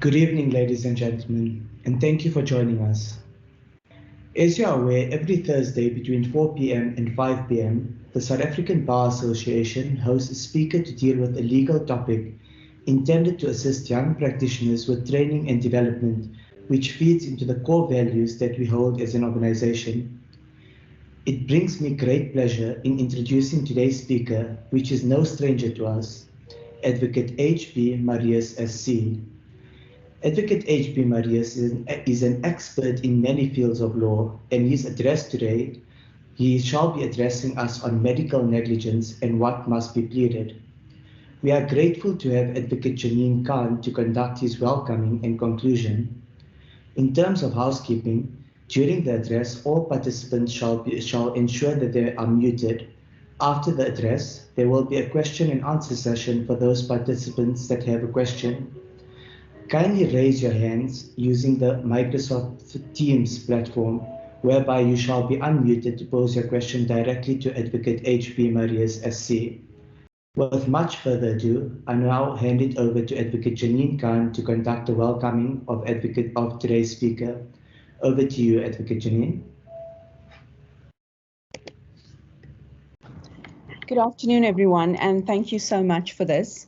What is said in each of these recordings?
Good evening, ladies and gentlemen, and thank you for joining us. As you are aware, every Thursday between 4 p.m. and 5 p.m., the South African Bar Association hosts a speaker to deal with a legal topic intended to assist young practitioners with training and development, which feeds into the core values that we hold as an organization. It brings me great pleasure in introducing today's speaker, which is no stranger to us, Advocate Marais SC. Advocate Marais is an expert in many fields of law, and his address today, he shall be addressing us on medical negligence and what must be pleaded. We are grateful to have Advocate Janine Khan to conduct his welcoming and conclusion. In terms of housekeeping, during the address, all participants shall ensure that they are muted. After the address, there will be a question and answer session for those participants that have a question. Kindly raise your hands using the Microsoft Teams platform, whereby you shall be unmuted to pose your question directly to Advocate Marais SC. With much further ado, I now hand it over to Advocate Janine Khan to conduct the welcoming of today's speaker. Over to you, Advocate Janine. Good afternoon, everyone, and thank you so much for this.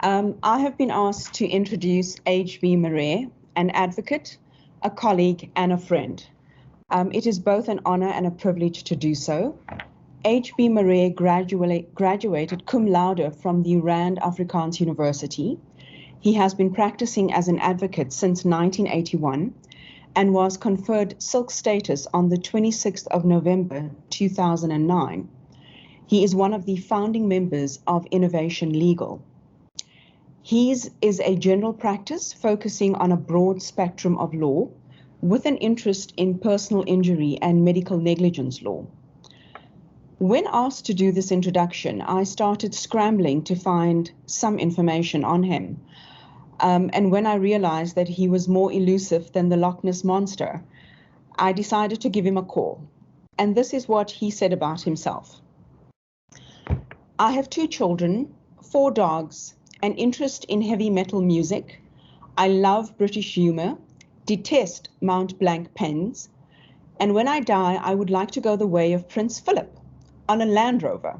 I have been asked to introduce H.B. Marais, an advocate, a colleague, and a friend. It is both an honor and a privilege to do so. H.B. Marais graduated cum laude from the Rand Afrikaans University. He has been practicing as an advocate since 1981 and was conferred silk status on the 26th of November 2009. He is one of the founding members of Innovation Legal. His is a general practice focusing on a broad spectrum of law with an interest in personal injury and medical negligence law. When asked to do this introduction, I started scrambling to find some information on him. And when I realized that he was more elusive than the Loch Ness Monster, I decided to give him a call. And this is what he said about himself. I have 2 children, 4 dogs, an interest in heavy metal music. I love British humor, detest Mount Blanc pens, and when I die, I would like to go the way of Prince Philip on a Land Rover.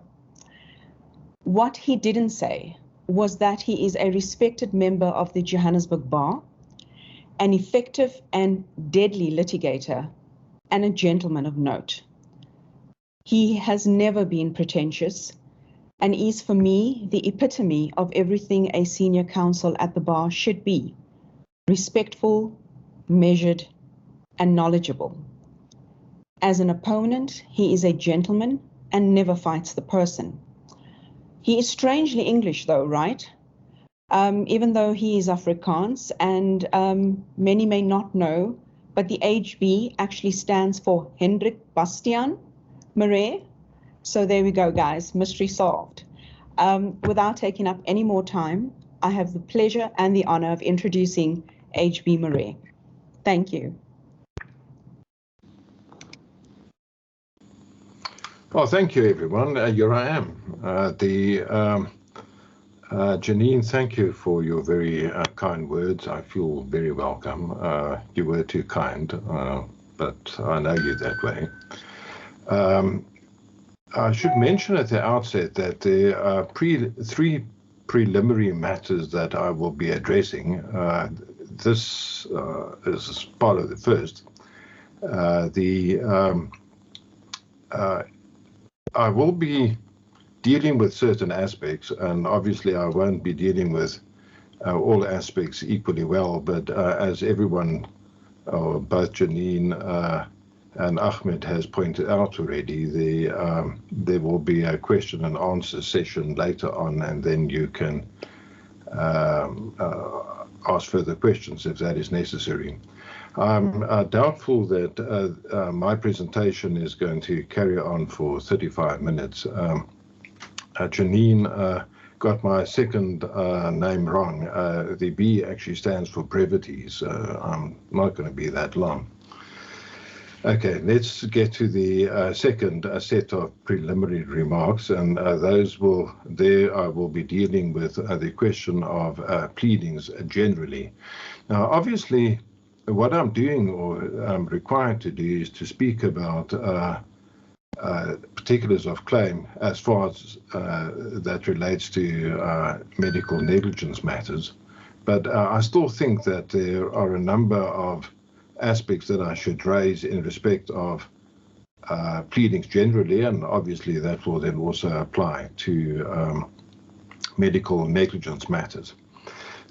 What he didn't say was that he is a respected member of the Johannesburg Bar, an effective and deadly litigator, and a gentleman of note. He has never been pretentious, and is for me the epitome of everything a senior counsel at the bar should be: respectful, measured, and knowledgeable. As an opponent, he is a gentleman and never fights the person. He is strangely English though, right? Even though he is Afrikaans, and many may not know, but the HB actually stands for Hendrik Bastiaan Marais. So there we go, guys, mystery solved. Without taking up any more time, I have the pleasure and the honor of introducing H.B. Marais. Thank you. Well, thank you, everyone. Here I am. Janine, thank you for your very kind words. I feel very welcome. You were too kind, but I know you that way. I should mention at the outset that there are 3 preliminary matters that I will be addressing. This is part of the first. I will be dealing with certain aspects, and obviously I won't be dealing with all aspects equally well, but as everyone, both Janine and Ahmed has pointed out already, there will be a question and answer session later on, and then you can ask further questions if that is necessary. I'm doubtful that my presentation is going to carry on for 35 minutes. Janine got my second name wrong. The B actually stands for brevity, so I'm not going to be that long. Okay, let's get to the second set of preliminary remarks, and I will be dealing with the question of pleadings generally. Now, obviously, what I'm doing or I'm required to do is to speak about particulars of claim as far as that relates to medical negligence matters. But I still think that there are a number of aspects that I should raise in respect of pleadings generally, and obviously that will then also apply to medical negligence matters.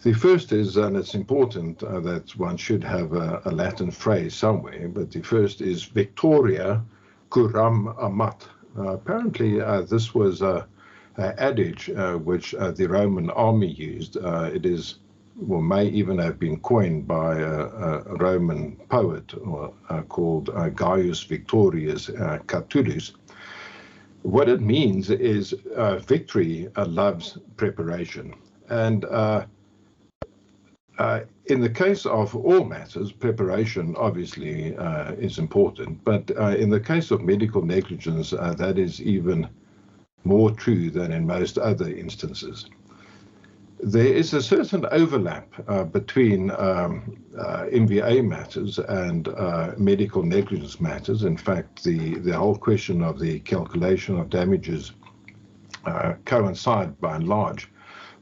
The first is, and it's important that one should have a Latin phrase somewhere, but the first is Victoria curam amat. Apparently this was an adage which the Roman army used. It is, well, may even have been coined by a Roman poet called Gaius Victorius Catullus. What it means is victory loves preparation. And in the case of all matters, preparation obviously is important, but in the case of medical negligence, that is even more true than in most other instances. There is a certain overlap between MVA matters and medical negligence matters. In fact, the whole question of the calculation of damages coincide by and large.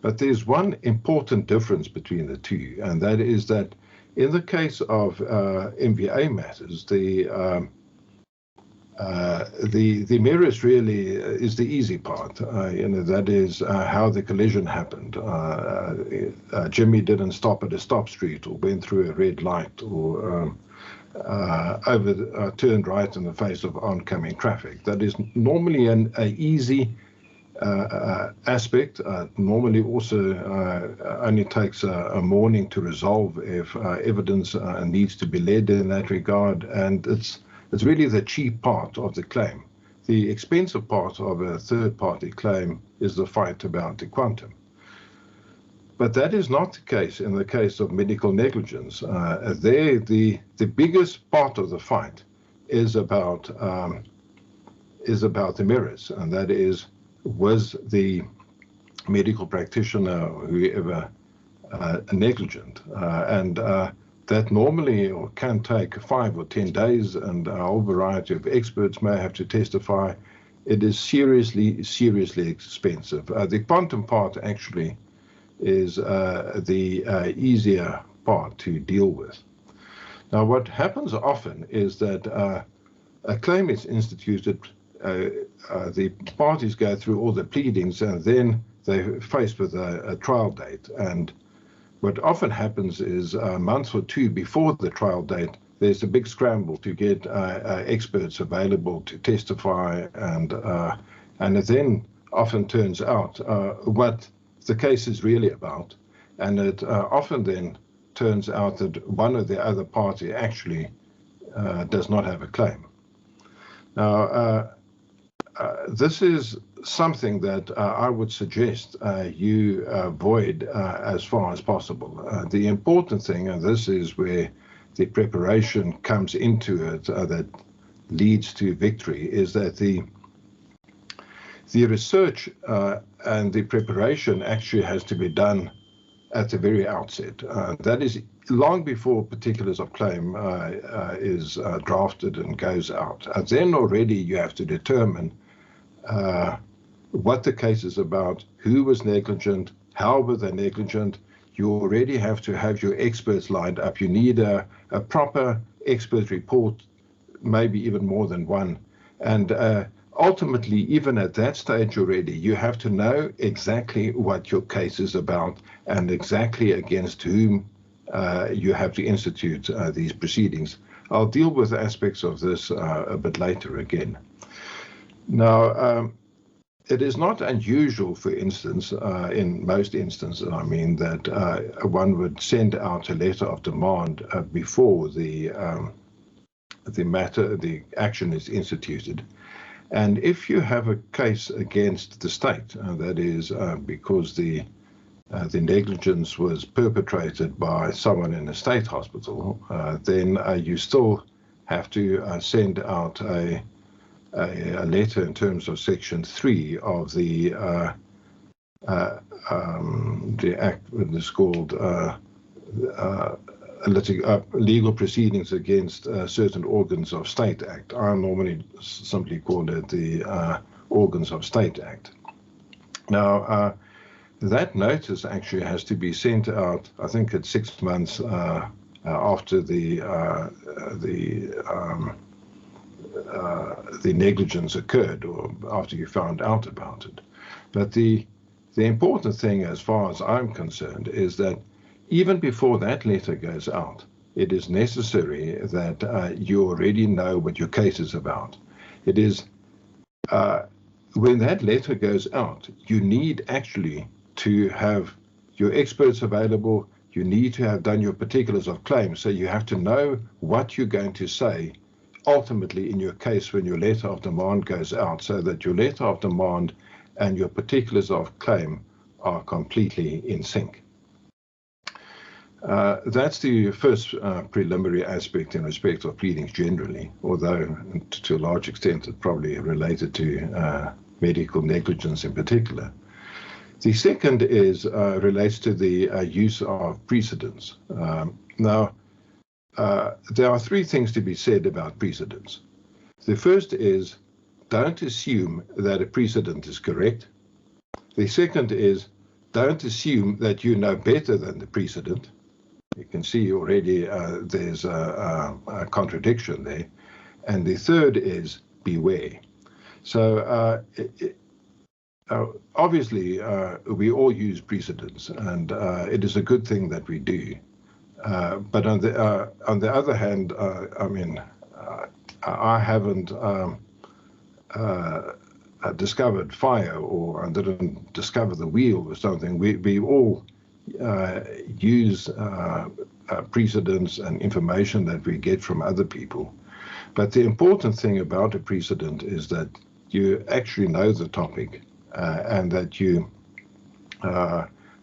But there's one important difference between the two, and that is that in the case of MVA matters, the merits really is the easy part. That is how the collision happened. Jimmy didn't stop at a stop street or went through a red light or turned right in the face of oncoming traffic. That is normally an easy aspect. Normally also only takes a morning to resolve if evidence needs to be led in that regard, and it's really the cheap part of the claim. The expensive part of a third-party claim is the fight about the quantum. But that is not the case in the case of medical negligence. There, the biggest part of the fight is about the merits, and that is, was the medical practitioner or whoever negligent? That normally or can take 5 or 10 days, and a whole variety of experts may have to testify. It is seriously, seriously expensive. The quantum part actually is the easier part to deal with. Now, what happens often is that a claim is instituted, the parties go through all the pleadings, and then they're faced with a trial date. And what often happens is a month or two before the trial date, there's a big scramble to get experts available to testify, and it then often turns out what the case is really about, and it often then turns out that one or the other party actually does not have a claim. Now, this is something that I would suggest you avoid as far as possible. The important thing, and this is where the preparation comes into it that leads to victory, is that the research and the preparation actually has to be done at the very outset. That is long before particulars of claim is drafted and goes out. Then already you have to determine what the case is about, who was negligent, how were they negligent. You already have to have your experts lined up. You need a proper expert report, maybe even more than one. And ultimately, even at that stage already, you have to know exactly what your case is about and exactly against whom you have to institute these proceedings. I'll deal with aspects of this a bit later again. Now, it is not unusual, for instance, in most instances, I mean, that one would send out a letter of demand before the action is instituted. And if you have a case against the state, that is because the negligence was perpetrated by someone in a state hospital, then you still have to send out a letter in terms of Section 3 of the Act, that is called Legal Proceedings Against Certain Organs of State Act. I normally simply call it the Organs of State Act. Now, that notice actually has to be sent out, I think it's 6 months after the negligence occurred, or after you found out about it. But the important thing, as far as I'm concerned, is that even before that letter goes out, it is necessary that you already know what your case is about. It is when that letter goes out, you need actually to have your experts available. You need to have done your particulars of claim, so you have to know what you're going to say ultimately in your case when your letter of demand goes out, so that your letter of demand and your particulars of claim are completely in sync. That's the first preliminary aspect in respect of pleadings generally, although to a large extent it's probably related to medical negligence in particular. The second is relates to the use of precedents. Now, there are three things to be said about precedents. The first is, don't assume that a precedent is correct. The second is, don't assume that you know better than the precedent. You can see already there's a contradiction there. And the third is, beware. So obviously, we all use precedents, and it is a good thing that we do. But on the other hand, I mean, I haven't discovered fire, or I didn't discover the wheel or something. We all use precedents and information that we get from other people. But the important thing about a precedent is that you actually know the topic and that you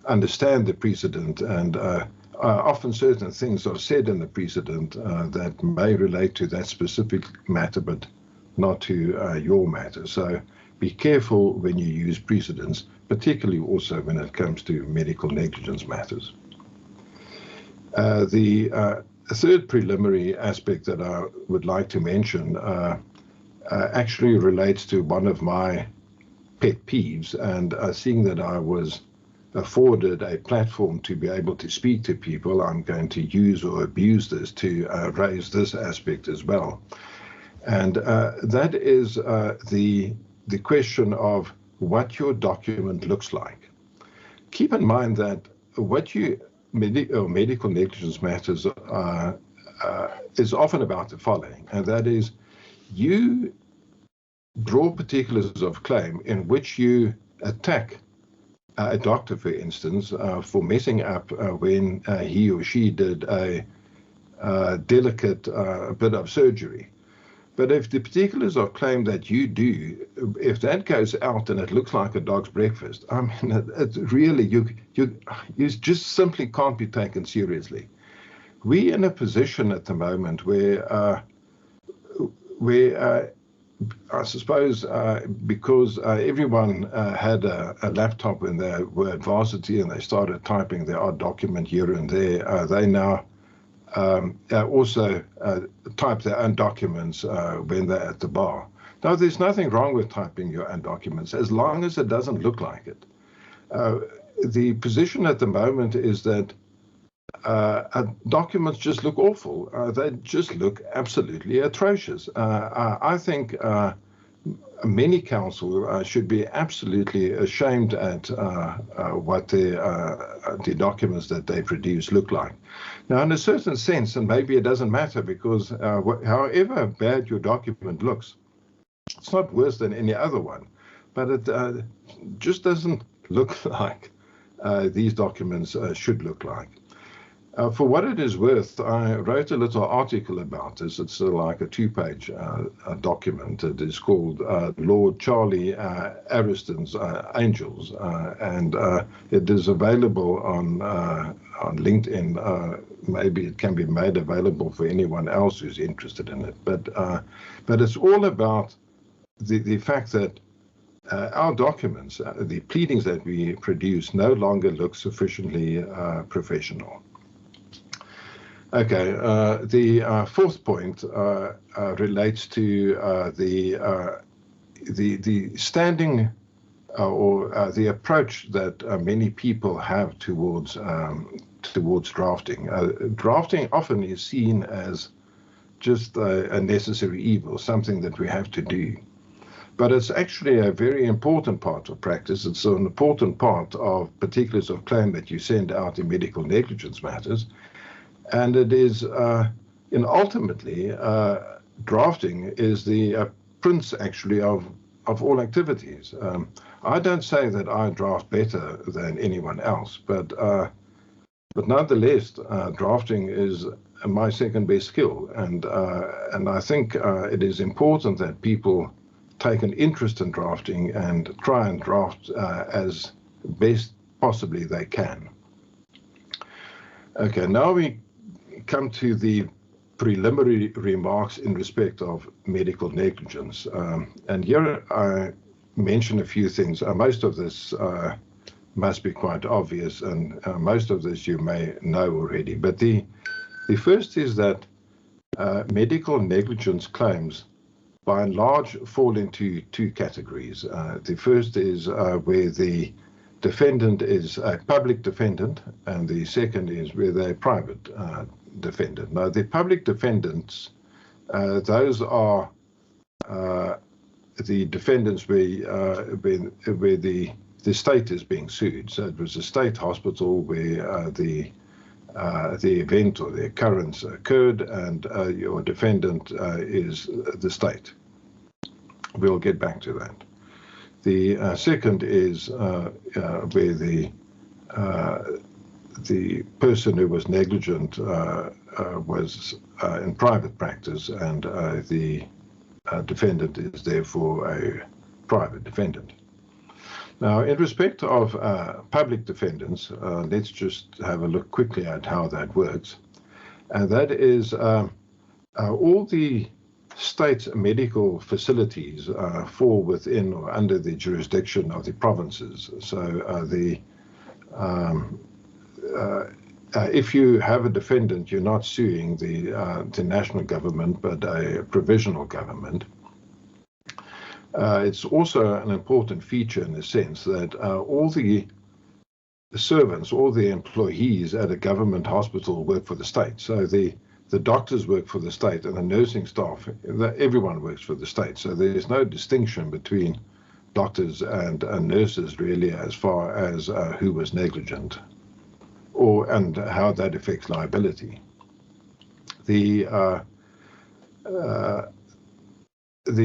understand the precedent, and often certain things are said in the precedent that may relate to that specific matter, but not to your matter. So be careful when you use precedents, particularly also when it comes to medical negligence matters. The third preliminary aspect that I would like to mention actually relates to one of my pet peeves, and seeing that I was afforded a platform to be able to speak to people, I'm going to use or abuse this to raise this aspect as well. And that is the question of what your document looks like. Keep in mind that what medical negligence matters is often about the following, and that is, you draw particulars of claim in which you attack a doctor, for instance, for messing up when he or she did a delicate bit of surgery. But if the particulars of claim that you do, if that goes out and it looks like a dog's breakfast, I mean, it's really, you just simply can't be taken seriously. We're in a position at the moment where I suppose because everyone had a laptop when they were at varsity and they started typing their odd document here and there, they now also type their own documents when they're at the bar. Now, there's nothing wrong with typing your own documents as long as it doesn't look like it. The position at the moment is that documents just look awful. They just look absolutely atrocious. I think many counsel should be absolutely ashamed at what the documents that they produce look like. Now, in a certain sense, and maybe it doesn't matter, because however bad your document looks, it's not worse than any other one, but it just doesn't look like these documents should look like. For what it is worth, I wrote a little article about this. It's like a 2-page document. It is called Lord Charlie Ariston's Angels, and it is available on LinkedIn. Maybe it can be made available for anyone else who's interested in it. But it's all about the fact that our documents, the pleadings that we produce, no longer look sufficiently professional. Okay, the fourth point relates to the standing or the approach that many people have towards drafting. Drafting often is seen as just a necessary evil, something that we have to do. But it's actually a very important part of practice. It's an important part of particulars of claim that you send out in medical negligence matters. And it is, ultimately, drafting is the prince, actually, of all activities. I don't say that I draft better than anyone else, but nonetheless, drafting is my second best skill. And I think it is important that people take an interest in drafting and try and draft as best possibly they can. Okay, now we come to the preliminary remarks in respect of medical negligence. And here I mention a few things. Most of this must be quite obvious, and most of this you may know already. But the first is that medical negligence claims, by and large, fall into two categories. The first is where the defendant is a public defendant, and the second is where they're a private defendant. Now, the public defendants, those are the defendants where the state is being sued. So it was a state hospital where the event or the occurrence occurred, and your defendant is the state. We'll get back to that. The second is where the person who was negligent was in private practice, and the defendant is therefore a private defendant. Now, in respect of public defendants, let's just have a look quickly at how that works. And that is all the state's medical facilities fall within or under the jurisdiction of the provinces. So if you have a defendant, you're not suing the national government, but a provisional government. It's also an important feature in the sense that all the servants, all the employees at a government hospital work for the state. So the doctors work for the state, and the nursing staff, everyone works for the state. So there's no distinction between doctors and nurses really as far as who was negligent and how that affects liability. The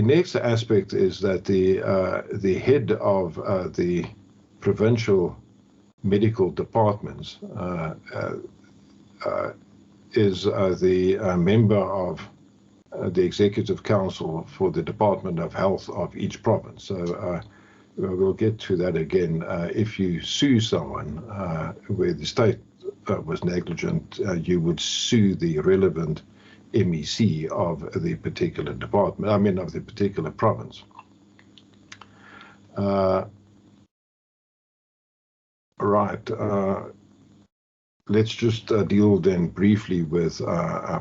next aspect is that the head of the provincial medical departments is the member of the Executive Council for the Department of Health of each province. So we'll get to that again. If you sue someone where the state was negligent, you would sue the relevant MEC of the particular department, of the particular province. Right. Let's just deal then briefly with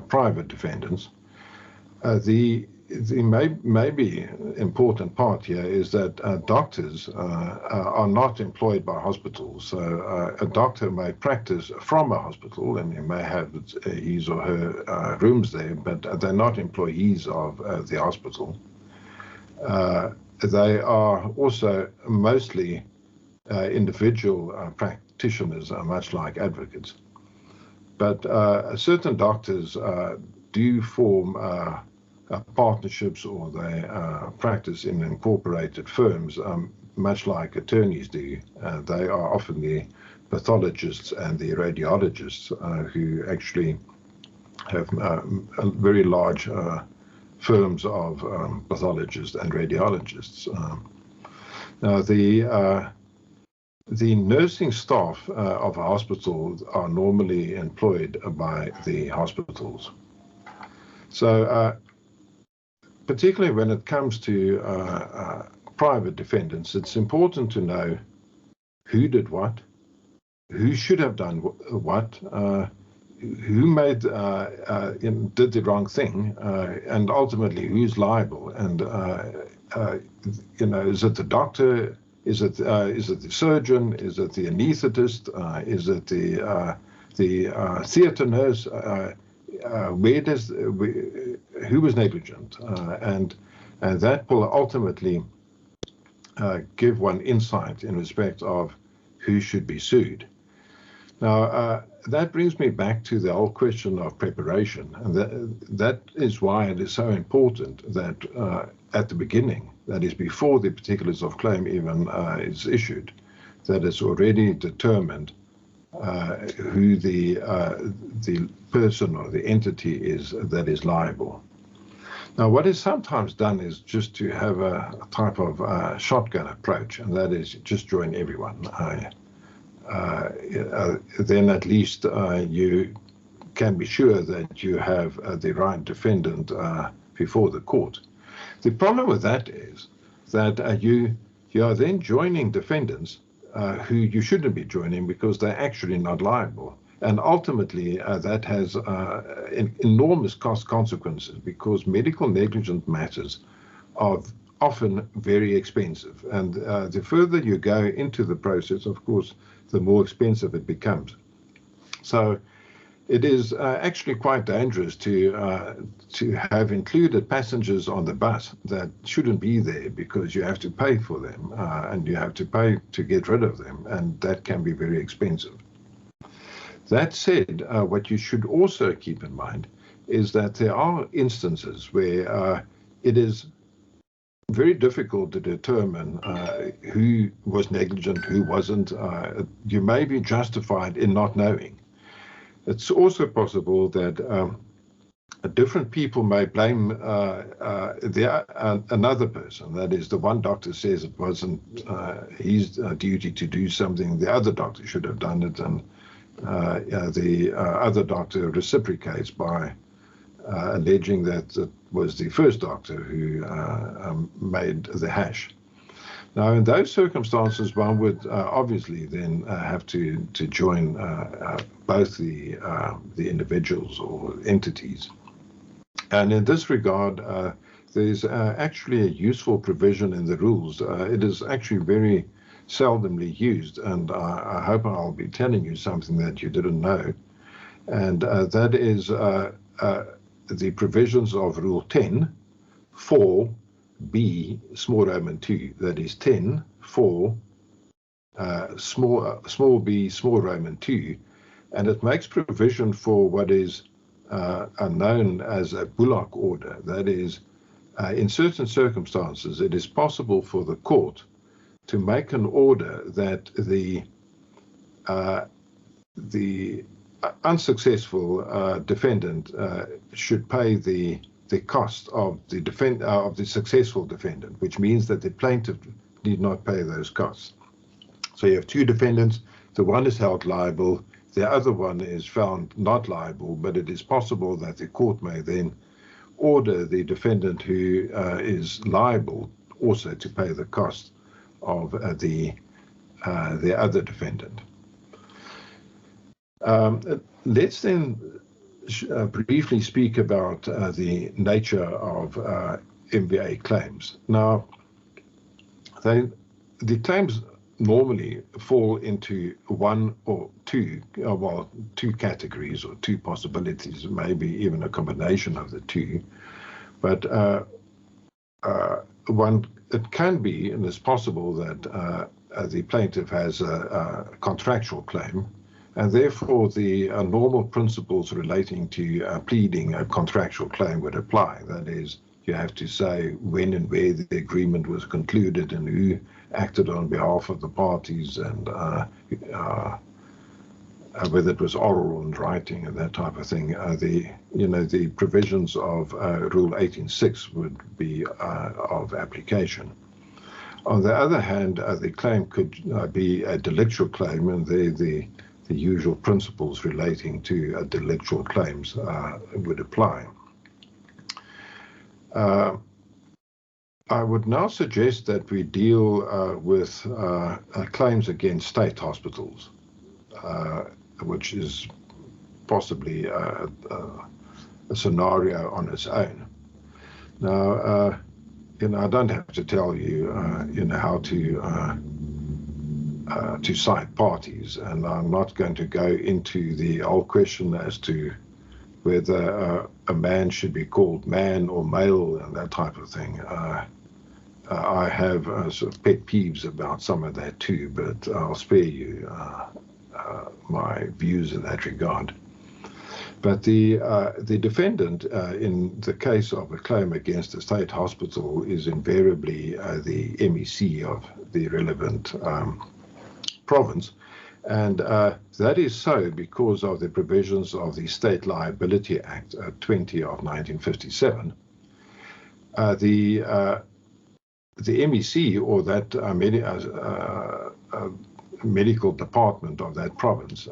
private defendants. The maybe important part here is that doctors are not employed by hospitals. So a doctor may practice from a hospital, and he may have his or her rooms there, but they're not employees of the hospital. They are also mostly individual practitioners, much like advocates. But certain doctors do form partnerships, or they practice in incorporated firms, much like attorneys do. They are often the pathologists and the radiologists who actually have very large firms of pathologists and radiologists. Now, the nursing staff of a hospital are normally employed by the hospitals. So, particularly when it comes to private defendants, it's important to know who did what, who should have done what, who made did the wrong thing, and ultimately who's liable. And is it the doctor? Is it the surgeon? Is it the anaesthetist? Is it the theatre nurse? Who was negligent? And that will ultimately give one insight in respect of who should be sued. Now, that brings me back to the whole question of preparation, and that is why it is so important that at the beginning, that is before the particulars of claim even is issued, that it's already determined who the person or the entity is that is liable. Now, what is sometimes done is just to have a type of shotgun approach, and that is just join everyone. Then at least you can be sure that you have the right defendant before the court. The problem with that is that you are then joining defendants who you shouldn't be joining because they're actually not liable. And ultimately, that has enormous cost consequences because medical negligence matters are often very expensive. And the further you go into the process, of course, the more expensive it becomes. So it is actually quite dangerous to have included passengers on the bus that shouldn't be there because you have to pay for them and you have to pay to get rid of them, and that can be very expensive. That said, what you should also keep in mind is that there are instances where it is very difficult to determine who was negligent, who wasn't. You may be justified in not knowing. It's also possible that different people may blame another person. That is, the one doctor says it wasn't his duty to do something, the other doctor should have done it, and the other doctor reciprocates by alleging that it was the first doctor who made the hash. Now, in those circumstances, one would obviously then have to join both the individuals or entities. And in this regard, there's actually a useful provision in the rules. It is actually very seldomly used, and I hope I'll be telling you something that you didn't know. And that is the provisions of Rule 10, 4B, small Roman 2, that is 10, 4, small b, small Roman 2, and it makes provision for what is known as a bullock order. That is, in certain circumstances, it is possible for the court to make an order that the unsuccessful defendant should pay the cost of the successful defendant, which means that the plaintiff need not pay those costs. So you have two defendants. The one is held liable. The other one is found not liable, but it is possible that the court may then order the defendant who is liable also to pay the cost of the other defendant. Let's then briefly speak about the nature of Mba claims. Now, the claims normally fall into one or two, two categories or two possibilities, maybe even a combination of the two. But it can be, and it's possible that the plaintiff has a contractual claim, and therefore the normal principles relating to pleading a contractual claim would apply. That is, you have to say when and where the agreement was concluded and who acted on behalf of the parties, and whether it was oral and writing and that type of thing, the provisions of Rule 18.6 would be of application. On the other hand, the claim could be a delictual claim, and the usual principles relating to delictual claims would apply. I would now suggest that we deal with claims against state hospitals, which is possibly a scenario on its own. Now, I don't have to tell you, how to cite parties, and I'm not going to go into the whole question as to whether a man should be called man or male and that type of thing. I have sort of pet peeves about some of that too, but I'll spare you my views in that regard. But the defendant in the case of a claim against a state hospital is invariably the MEC of the relevant province. And that is so because of the provisions of the State Liability Act 20 of 1957. The MEC, or that medical department of that province,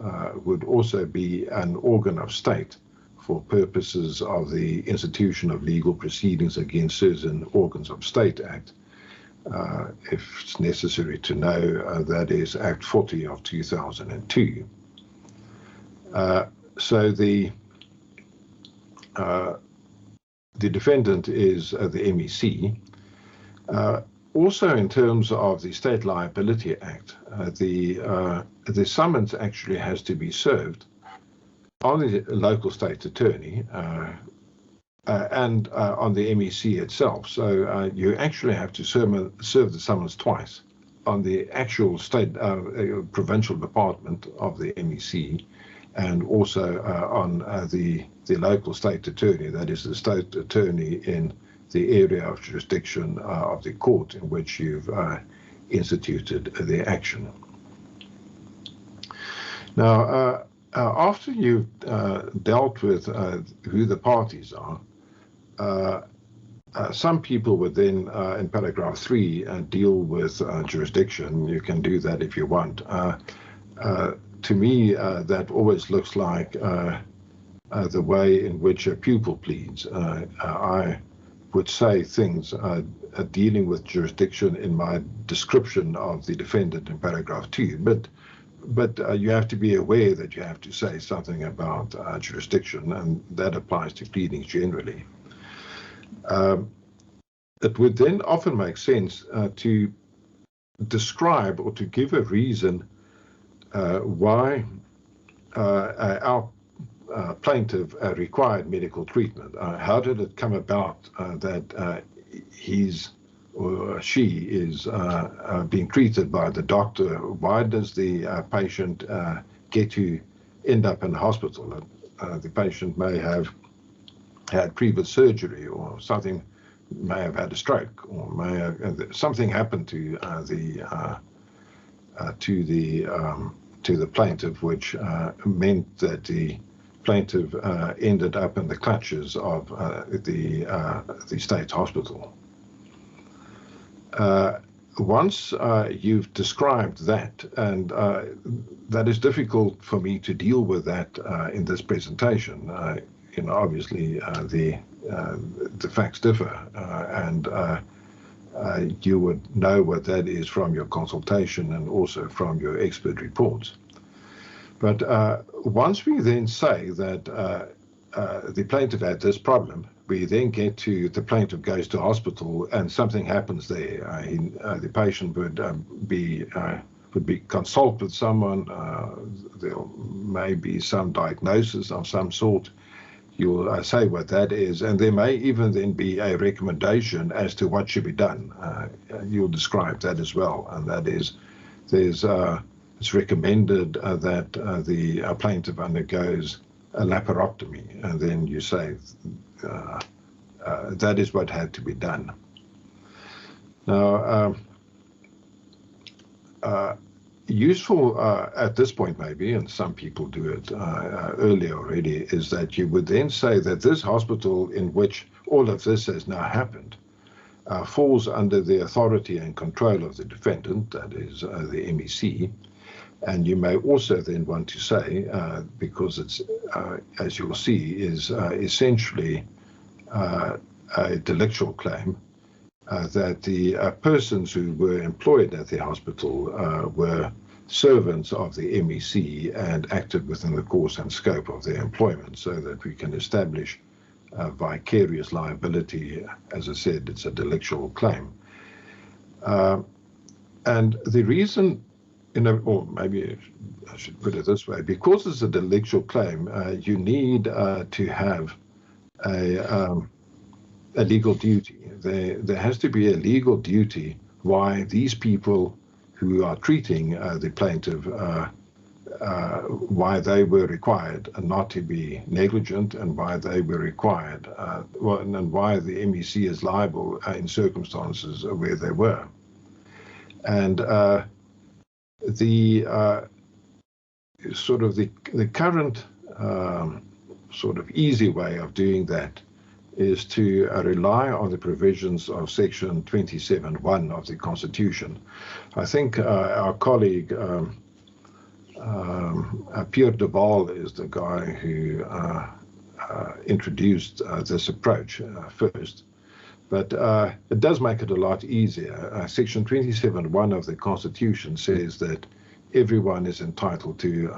would also be an organ of state for purposes of the Institution of Legal Proceedings Against Certain Organs of State Act. If it's necessary to know, that is Act 40 of 2002. So the defendant is the MEC. Also, in terms of the State Liability Act, the summons actually has to be served on the local state attorney and on the MEC itself. So you actually have to serve the summons twice, on the actual state provincial department of the MEC, and also on the local state attorney, that is the state attorney in the area of jurisdiction of the court in which you've instituted the action. Now, after you've dealt with who the parties are, some people would then, in paragraph 3, deal with jurisdiction. You can do that if you want. To me, that always looks like the way in which a pupil pleads. I would say things dealing with jurisdiction in my description of the defendant in paragraph 2, but you have to be aware that you have to say something about jurisdiction, and that applies to pleadings generally. It would then often make sense to describe or to give a reason why our plaintiff required medical treatment. How did it come about that he's or she is being treated by the doctor? Why does the patient get to end up in hospital? The patient may have had previous surgery, or something, may have had a stroke, or may have something happened to the plaintiff, which meant that the plaintiff ended up in the clutches of the state hospital. Once you've described that, and that is difficult for me to deal with that in this presentation. Obviously the facts differ, and you would know what that is from your consultation and also from your expert reports. But once we then say that the plaintiff had this problem, we then get to the plaintiff goes to hospital and something happens there. The patient would be consult with someone. There may be some diagnosis of some sort. You'll say what that is, and there may even then be a recommendation as to what should be done. You'll describe that as well, and that is it's recommended that the plaintiff undergoes a laparoscopy, and then you say that is what had to be done. Now, useful at this point maybe, and some people do it earlier already, is that you would then say that this hospital in which all of this has now happened falls under the authority and control of the defendant, that is the MEC. And you may also then want to say, because it's, as you'll see, is essentially a delictual claim, that the persons who were employed at the hospital were servants of the MEC and acted within the course and scope of their employment, so that we can establish vicarious liability. As I said, it's a delictual claim. And the reason, or maybe I should put it this way, because it's a delictual claim, you need to have a legal duty. There has to be a legal duty why these people who are treating the plaintiff, why they were required not to be negligent, and why they were required, and why the MEC is liable in circumstances where they were. And the sort of the current sort of easy way of doing that is to rely on the provisions of Section 27(1) of the Constitution. I think our colleague Pierre de Waal is the guy who introduced this approach first. But it does make it a lot easier. Section 27(1) of the Constitution says that everyone is entitled to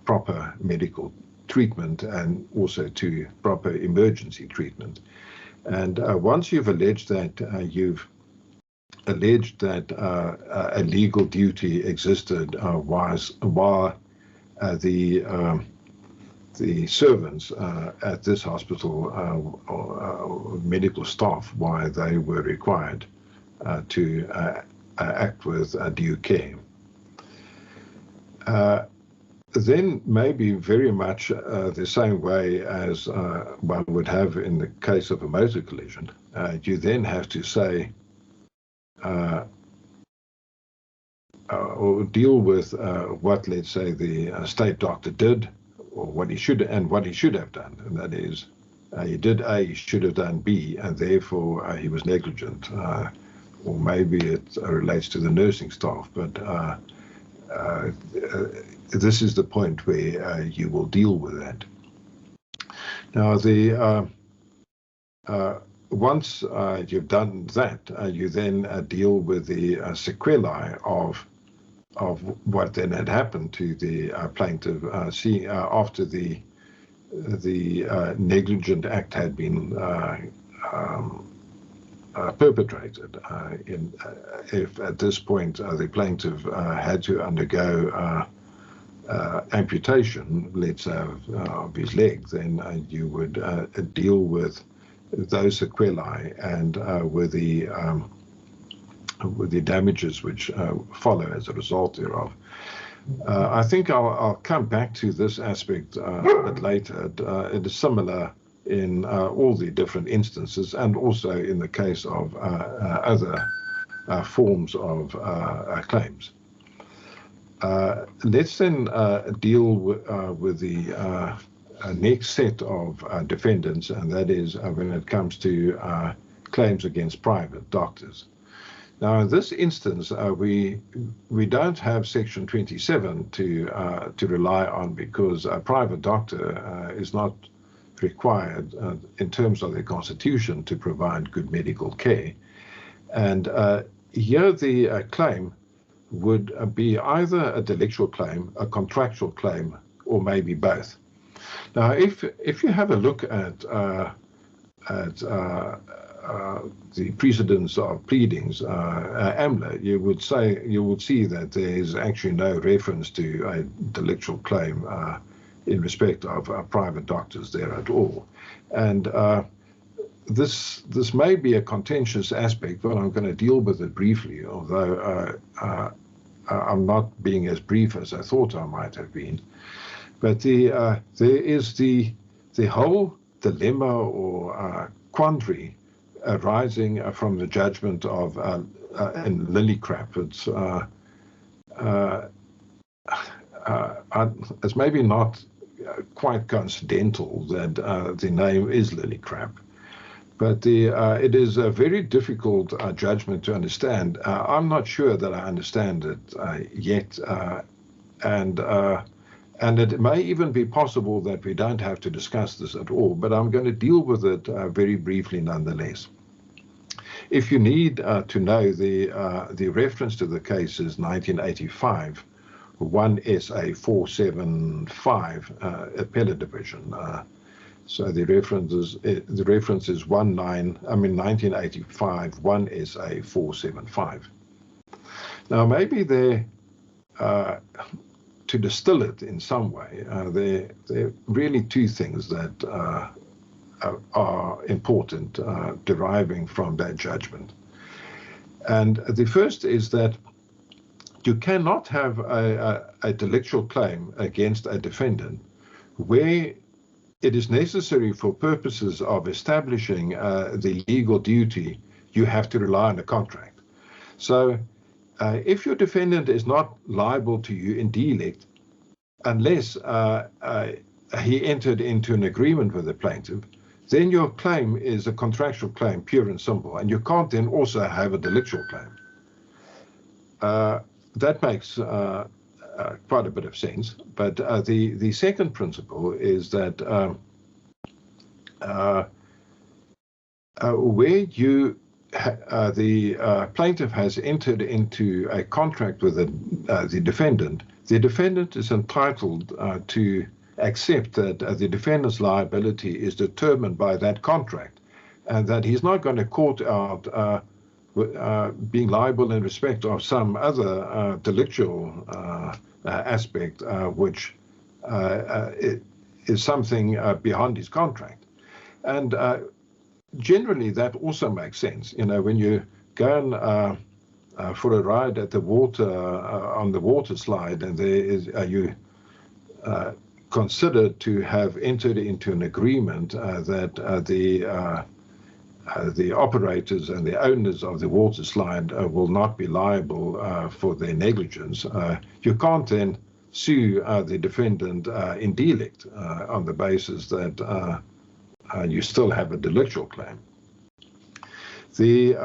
proper medical treatment and also to proper emergency treatment. And once you've alleged that, a legal duty existed while the servants at this hospital, or medical staff, why they were required to act with due care. Then maybe very much the same way as one would have in the case of a motor collision, you then have to say, or deal with what, let's say, the state doctor did, or what he should have done, and that is, he did A, he should have done B, and therefore he was negligent. Or maybe it relates to the nursing staff, but this is the point where you will deal with that. Now, once you've done that, you then deal with the sequelae of what then had happened to the plaintiff after the negligent act had been perpetrated. If at this point the plaintiff had to undergo amputation, let's say, of his leg, then you would deal with those sequelae and with the damages which follow as a result thereof. I think I'll come back to this aspect a bit later. It is similar in all the different instances, and also in the case of other forms of claims. Let's then deal with the next set of defendants, and that is when it comes to claims against private doctors. Now, in this instance, we don't have Section 27 to rely on, because a private doctor is not required in terms of the Constitution to provide good medical care. And here the claim would be either a delictual claim, a contractual claim, or maybe both. Now, if you have a look at the precedents of pleadings, AMLA, you would see that there is actually no reference to a delictual claim in respect of private doctors there at all. And this may be a contentious aspect, but I'm going to deal with it briefly, although I'm not being as brief as I thought I might have been. But there is the whole dilemma or quandary arising from the judgment of in Lillycrap. It's it's maybe not quite coincidental that the name is lily crab, but it is a very difficult judgment to understand. I'm not sure that I understand it yet, and it may even be possible that we don't have to discuss this at all, but I'm going to deal with it very briefly nonetheless. If you need to know, the reference to the case is 1985, 1 SA 475, Appellate Division. So the reference is 1985, 1 SA 475. Now maybe there, to distill it in some way, there are really two things that are important deriving from that judgment. And the first is that you cannot have a delictual claim against a defendant where it is necessary for purposes of establishing the legal duty, you have to rely on a contract. So if your defendant is not liable to you in delict, unless he entered into an agreement with the plaintiff, then your claim is a contractual claim, pure and simple, and you can't then also have a delictual claim. That makes quite a bit of sense, but the second principle is that where the plaintiff has entered into a contract with the defendant is entitled to accept that the defendant's liability is determined by that contract, and that he's not going to court out being liable in respect of some other delictual aspect, which is something beyond his contract. And generally, that also makes sense. You know, when you go for a ride at the water, on the water slide, and there is you considered to have entered into an agreement that the operators and the owners of the water slide will not be liable for their negligence, you can't then sue the defendant in delict on the basis that you still have a delictual claim. The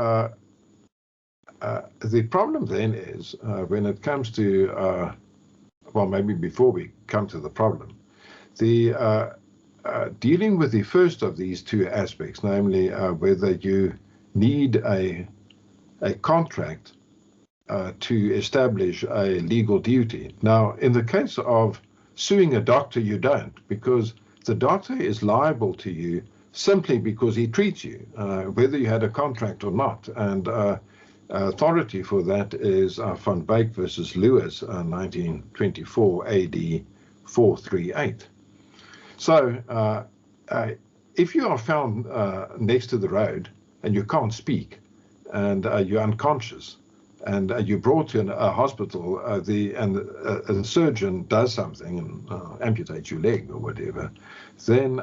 problem then is when it comes to, well, maybe before we come to the problem, the dealing with the first of these two aspects, namely whether you need a contract to establish a legal duty. Now, in the case of suing a doctor, you don't, because the doctor is liable to you simply because he treats you, whether you had a contract or not. And authority for that is Van Beek versus Lewis, 1924 AD 438. So if you are found next to the road and you can't speak and you're unconscious and you're brought to a hospital, the surgeon does something and amputates your leg or whatever, then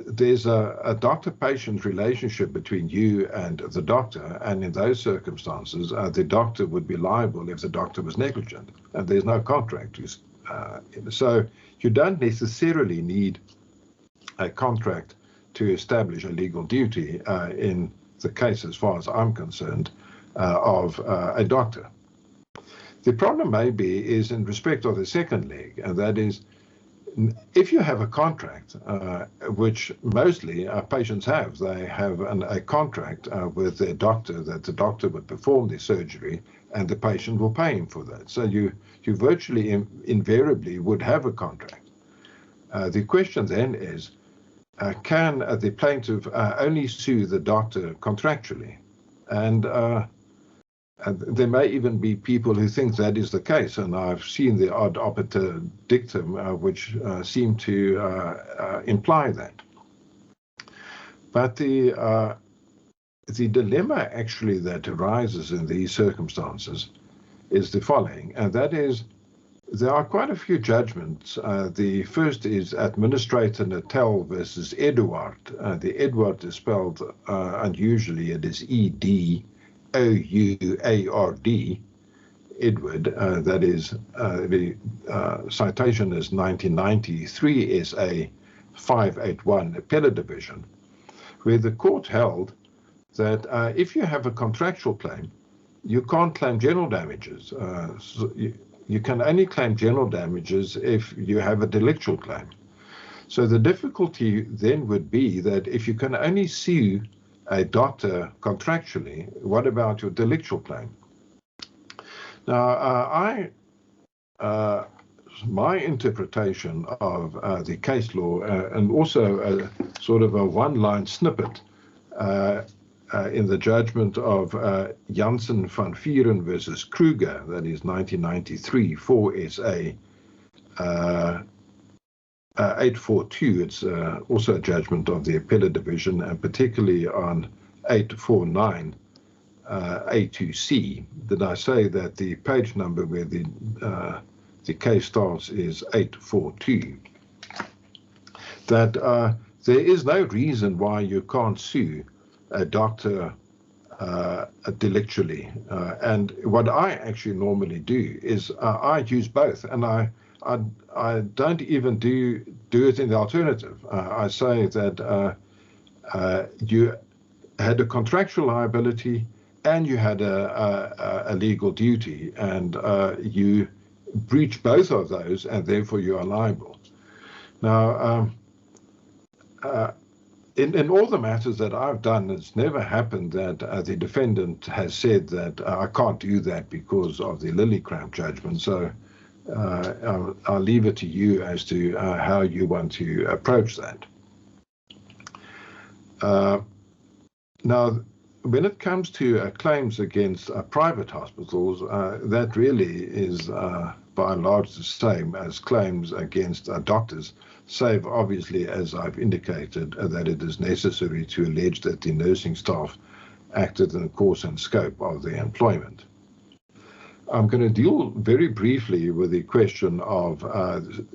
there's a doctor-patient relationship between you and the doctor, and in those circumstances, the doctor would be liable if the doctor was negligent, and there's no contract. So you don't necessarily need a contract to establish a legal duty in the case, as far as I'm concerned, of a doctor. The problem maybe is in respect of the second leg, and that is, if you have a contract, which mostly patients have, they have a contract with their doctor that the doctor would perform the surgery and the patient will pay him for that. So you virtually invariably would have a contract. The question then is, can the plaintiff only sue the doctor contractually? And there may even be people who think that is the case, and I've seen the odd operator dictum which seem to imply that. But the dilemma actually that arises in these circumstances is the following, and that is, there are quite a few judgments. The first is Administrator Natal versus Edouard. The Edouard is spelled unusually, it is E-D-O-U-A-R-D. Edward, that is, the citation is 1993 SA 581 Appellate Division, where the court held that if you have a contractual claim, you can't claim general damages. So you can only claim general damages if you have a delictual claim. So the difficulty then would be that if you can only sue a doctor contractually, what about your delictual claim? Now, my interpretation of the case law, and also a sort of a one-line snippet in the judgment of Janssen van Vieren versus Kruger, that is 1993, 4 SA 842. It's also a judgment of the Appellate Division, and particularly on 849 A2C. Did I say that the page number where the case starts is 842? That there is no reason why you can't sue a doctor delictually. And what I actually normally do is I use both, and I don't even do it in the alternative. I say that you had a contractual liability and you had a legal duty, and you breach both of those, and therefore you are liable. Now, in all the matters that I've done, it's never happened that the defendant has said that I can't do that because of the Lillicramp judgment. So I'll leave it to you as to how you want to approach that. Now, when it comes to claims against private hospitals, that really is by and large the same as claims against doctors, save obviously, as I've indicated, that it is necessary to allege that the nursing staff acted in the course and scope of their employment. I'm going to deal very briefly with the question of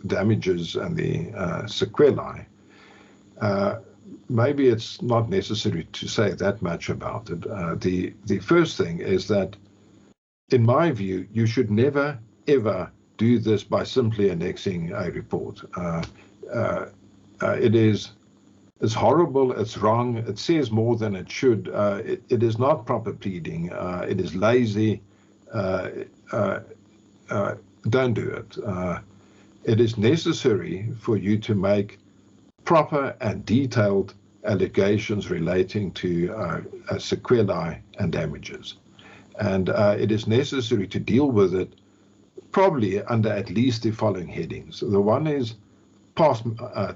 damages and the sequelae. Maybe it's not necessary to say that much about it. The first thing is that, in my view, you should never, ever do this by simply annexing a report. It's horrible, it's wrong, it says more than it should. It is not proper pleading, it is lazy. Don't do it. It is necessary for you to make proper and detailed allegations relating to sequelae and damages. And it is necessary to deal with it probably under at least the following headings. The one is past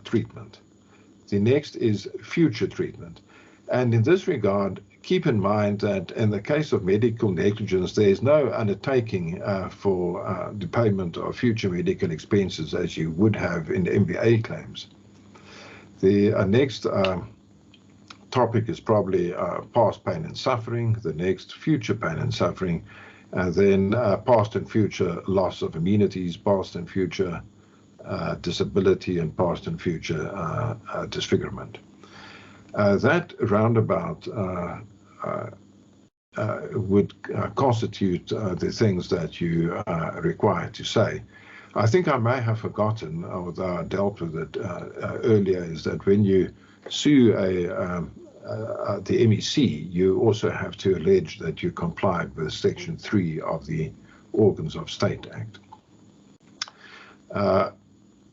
treatment. The next is future treatment. And in this regard, keep in mind that in the case of medical negligence, there is no undertaking for the payment of future medical expenses as you would have in the Mba claims. The next topic is probably past pain and suffering, the next future pain and suffering, and then past and future loss of immunities, past and future disability, and past and future disfigurement. That roundabout would constitute the things that you are required to say. I think I may have forgotten, although I dealt with it earlier, is that when you sue the MEC, you also have to allege that you complied with Section 3 of the Organs of State Act.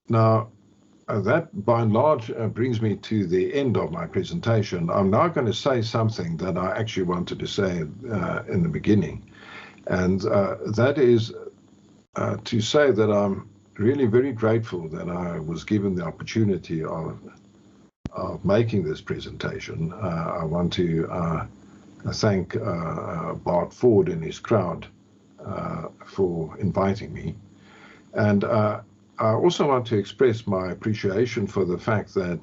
Now, that by and large brings me to the end of my presentation. I'm now going to say something that I actually wanted to say in the beginning, and that is to say that I'm really very grateful that I was given the opportunity of making this presentation. I want to thank Bart Ford and his crowd for inviting me, and I also want to express my appreciation for the fact that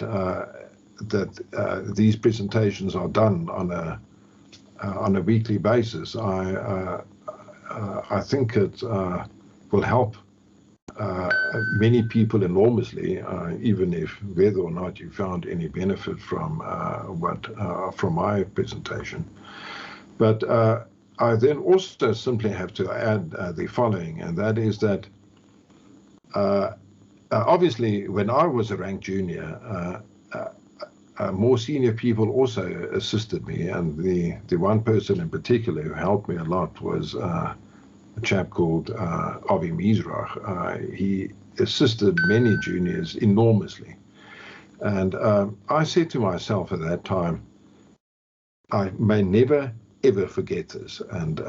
these presentations are done on a weekly basis. I think it will help many people enormously, even if whether or not you found any benefit from from my presentation. But I then also simply have to add the following, and that is that obviously when I was a ranked junior, more senior people also assisted me, and the one person in particular who helped me a lot was a chap called Avi Mizrach. He assisted many juniors enormously. And I said to myself at that time, I may never, ever forget this. And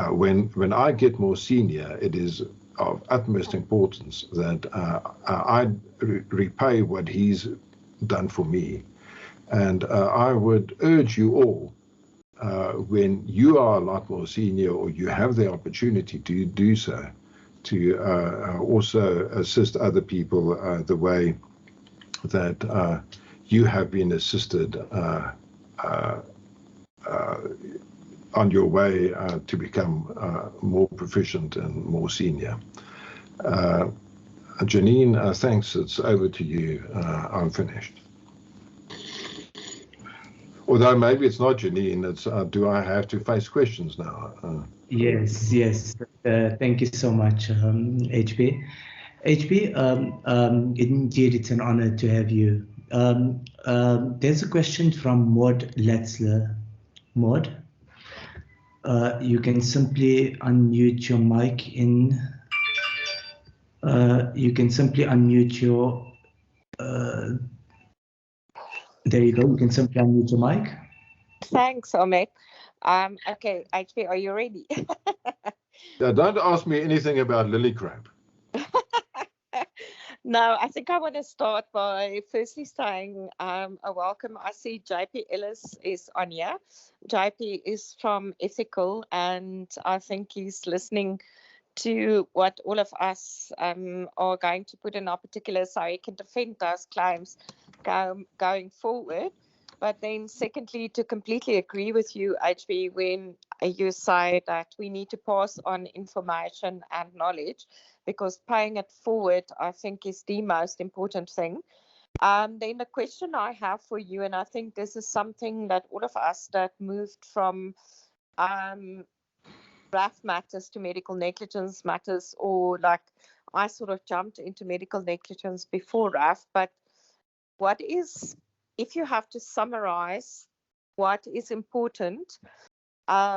when I get more senior, it is of utmost importance that I repay what he's done for me. And I would urge you all, when you are a lot more senior or you have the opportunity to do so, to also assist other people the way that you have been assisted on your way to become more proficient and more senior. Janine, thanks. It's over to you. I'm finished. Although maybe it's not Janine, it's do I have to face questions now? Yes. Thank you so much, HB. HB, indeed, it's an honor to have you. There's a question from Maud Letzler. Maud, you can simply unmute your mic in. You can simply unmute your. There you go. You can simply unmute your mic. Thanks, Ahmed. Okay, HB, are you ready? Yeah, don't ask me anything about lily crab. No, I think I want to start by firstly saying a welcome. I see JP Ellis is on here. JP is from Ethical, and I think he's listening to what all of us are going to put in our particular, so he can defend those claims going forward. But then secondly, to completely agree with you, HB, when you say that we need to pass on information and knowledge, because paying it forward, I think, is the most important thing. Then the question I have for you, and I think this is something that all of us that moved from RAF matters to medical negligence matters, or like I sort of jumped into medical negligence before RAF, but what is, if you have to summarize what is important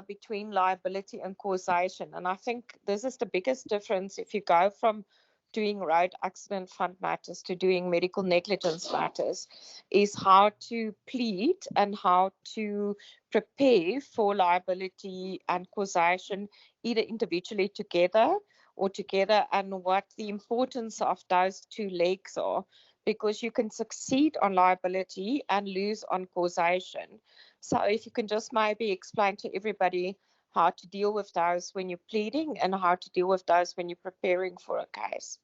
between liability and causation, and I think this is the biggest difference if you go from doing road accident fund matters to doing medical negligence matters, is how to plead and how to prepare for liability and causation, either individually together or together, and what the importance of those two legs are, because you can succeed on liability and lose on causation. So if you can just maybe explain to everybody how to deal with those when you're pleading and how to deal with those when you're preparing for a case.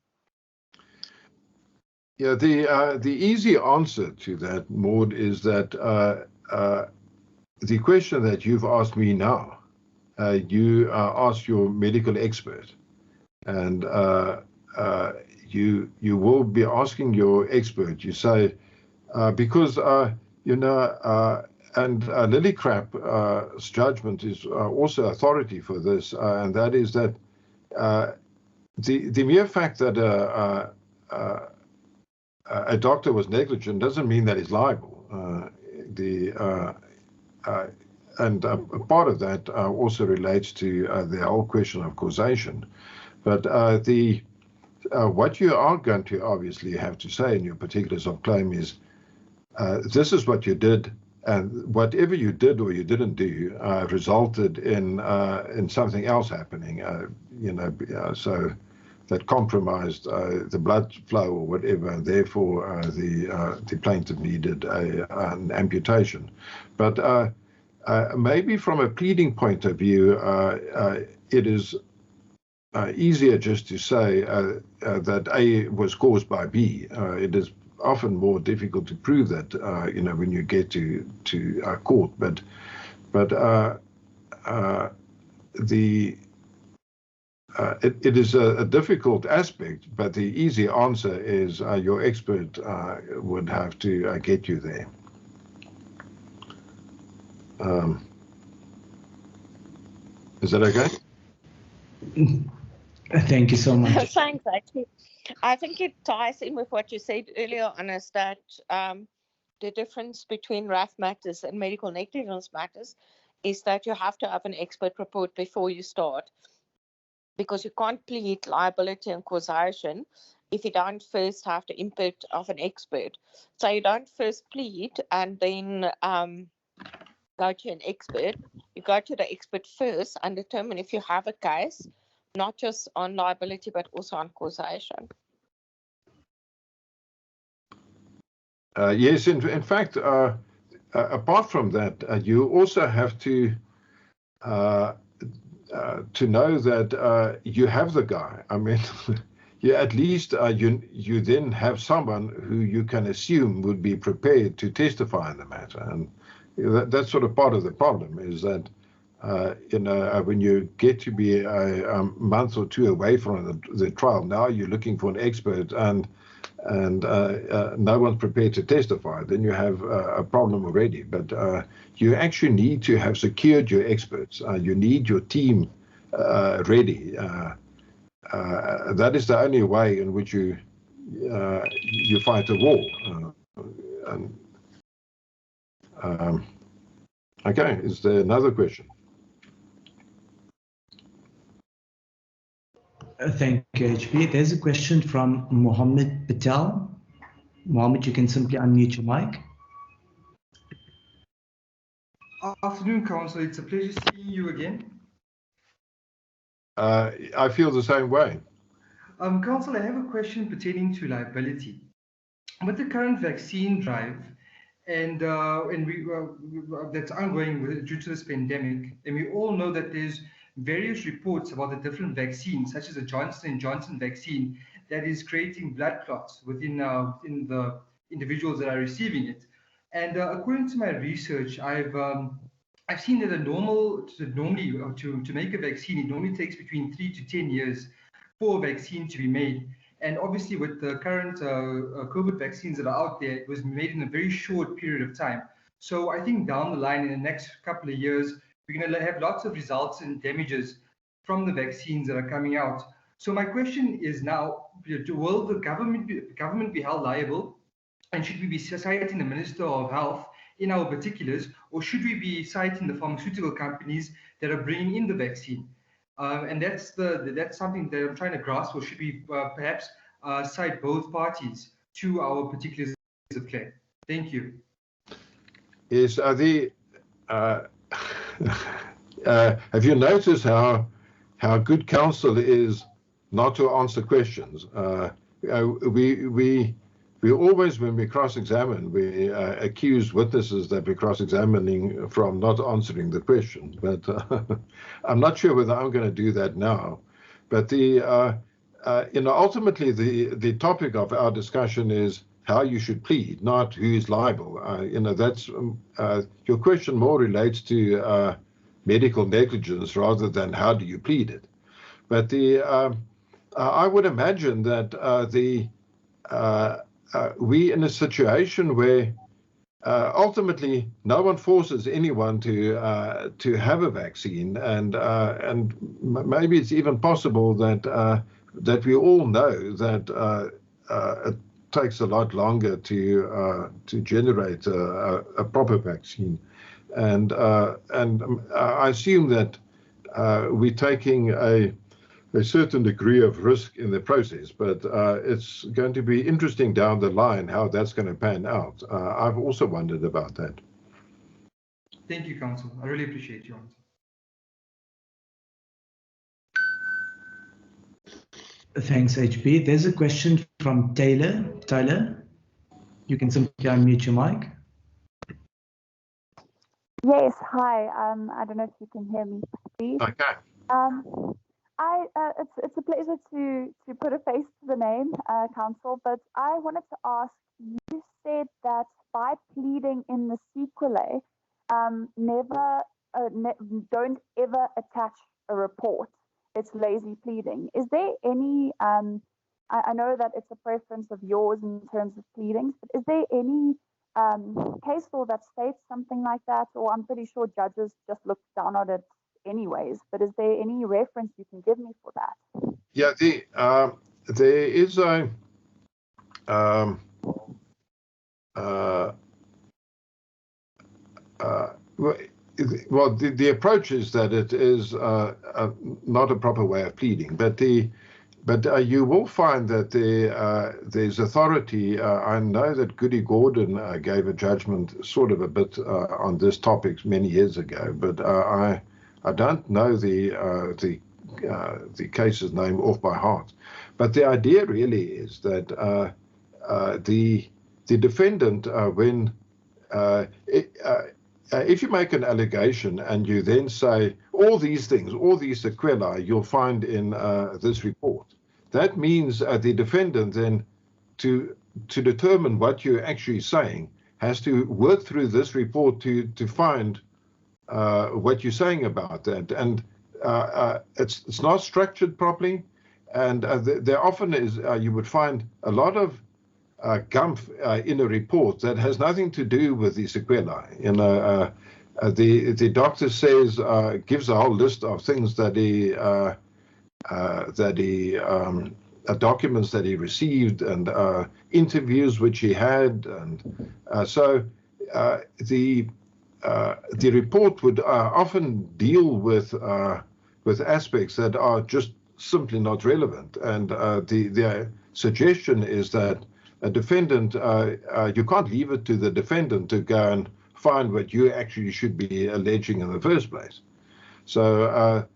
Yeah, the easy answer to that, Maud, is that the question that you've asked me now, you asked your medical expert, and you will be asking your expert. You say, because and Lily Crapp's judgment is also authority for this, and that is that the mere fact that a doctor was negligent doesn't mean that he's liable. And part of that also relates to the whole question of causation. But what you are going to obviously have to say in your particulars of claim is, this is what you did, and whatever you did or you didn't do resulted in something else happening. So that compromised the blood flow or whatever, and therefore the plaintiff needed an amputation. But maybe from a pleading point of view, it is easier just to say that A was caused by B. It is often more difficult to prove that, when you get to court. But it is a difficult aspect, but the easy answer is your expert would have to get you there. Is that okay? Thank you so much. Thanks, actually. I think it ties in with what you said earlier on, is that the difference between RAF matters and medical negligence matters is that you have to have an expert report before you start, because you can't plead liability and causation if you don't first have the input of an expert. So you don't first plead and then go to an expert. You go to the expert first and determine if you have a case, not just on liability, but also on causation. Yes, in fact, apart from that, you also have to know that you have the guy. I mean, at least you then have someone who you can assume would be prepared to testify in the matter, and that's sort of part of the problem, is that when you get to be a month or two away from the trial, now you're looking for an expert, and no one's prepared to testify, then you have a problem already. But you actually need to have secured your experts. You need your team ready. That is the only way in which you fight a war. Okay, is there another question? Thank you, HB. There's a question from Mohammed Patel. Mohammed, you can simply unmute your mic. Afternoon, Council. It's a pleasure seeing you again. I feel the same way. Council, I have a question pertaining to liability. With the current vaccine drive, and that's ongoing due to this pandemic, and we all know that there's various reports about the different vaccines, such as the Johnson & Johnson vaccine, that is creating blood clots within in the individuals that are receiving it. And according to my research, I've seen that to make a vaccine, it normally takes between 3 to 10 years for a vaccine to be made. And obviously, with the current COVID vaccines that are out there, it was made in a very short period of time. So I think down the line, in the next couple of years, we're going to have lots of results and damages from the vaccines that are coming out. So my question is now, will the government be held liable? And should we be citing the Minister of Health in our particulars, or should we be citing the pharmaceutical companies that are bringing in the vaccine? And that's something that I'm trying to grasp. Or should we perhaps cite both parties to our particulars of claim? Thank you. Yes, have you noticed how good counsel is not to answer questions? We always, when we cross-examine, we accuse witnesses that we're cross-examining from not answering the question. But I'm not sure whether I'm going to do that now. But ultimately, the topic of our discussion is how you should plead, not who is liable. That's your question more relates to medical negligence rather than how do you plead it. But I would imagine that we in a situation where ultimately no one forces anyone to have a vaccine, and maybe it's even possible that we all know that it takes a lot longer to generate a proper vaccine, and I assume that we're taking a certain degree of risk in the process, but it's going to be interesting down the line how that's going to pan out. I've also wondered about that. Thank you, Council. I really appreciate your answer. Thanks, HB. There's a question from Taylor. Tyler, you can simply unmute your mic. Yes, hi. I don't know if you can hear me, please. Okay. It's a pleasure to put a face to the name, Council, but I wanted to ask, you said that by pleading in the sequelae, don't ever attach a report. It's lazy pleading. Is there any, I know that it's a preference of yours in terms of pleadings, but is there any case law that states something like that? Or I'm pretty sure judges just look down on it anyways, but is there any reference you can give me for that? Yeah, there is a well, the approach is that it is not a proper way of pleading, but you will find that there's authority. I know that Goody Gordon gave a judgment sort of a bit on this topic many years ago, but I don't know the case's name off by heart. But the idea really is that the defendant, when if you make an allegation and you then say all these things, all these sequelae you'll find in this report, that means the defendant then, to determine what you're actually saying, has to work through this report to find what you're saying about that. And it's not structured properly. And there often is, you would find a lot of gumph in a report that has nothing to do with the sequelae. You know, the doctor says, gives a whole list of things that he documents that he received and interviews which he had, and so the report would often deal with aspects that are just simply not relevant. And the suggestion is that a defendant, you can't leave it to the defendant to go and find what you actually should be alleging in the first place. So,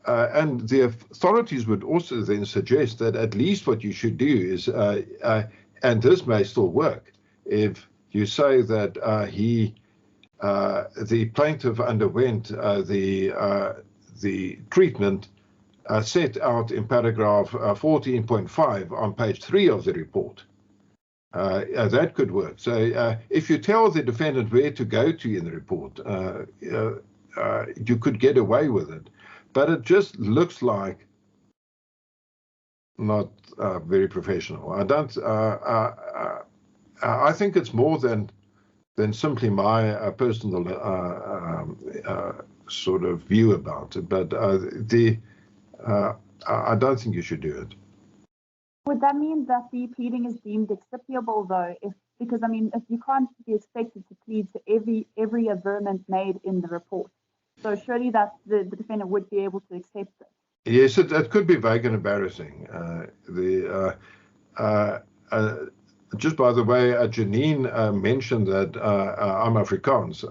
and the authorities would also then suggest that at least what you should do is, and this may still work, if you say that the plaintiff underwent the treatment set out in paragraph 14.5 on page 3 of the report. That could work. So if you tell the defendant where to go to in the report, you could get away with it. But it just looks like not very professional. I think it's more than simply my personal sort of view about it. But I don't think you should do it. Would that mean that the pleading is deemed acceptable, though? Because I mean, if you can't be expected to plead to every averment made in the report, so surely that the defendant would be able to accept it. Yes, it could be vague and embarrassing. Just by the way, Janine mentioned that I'm Afrikaans.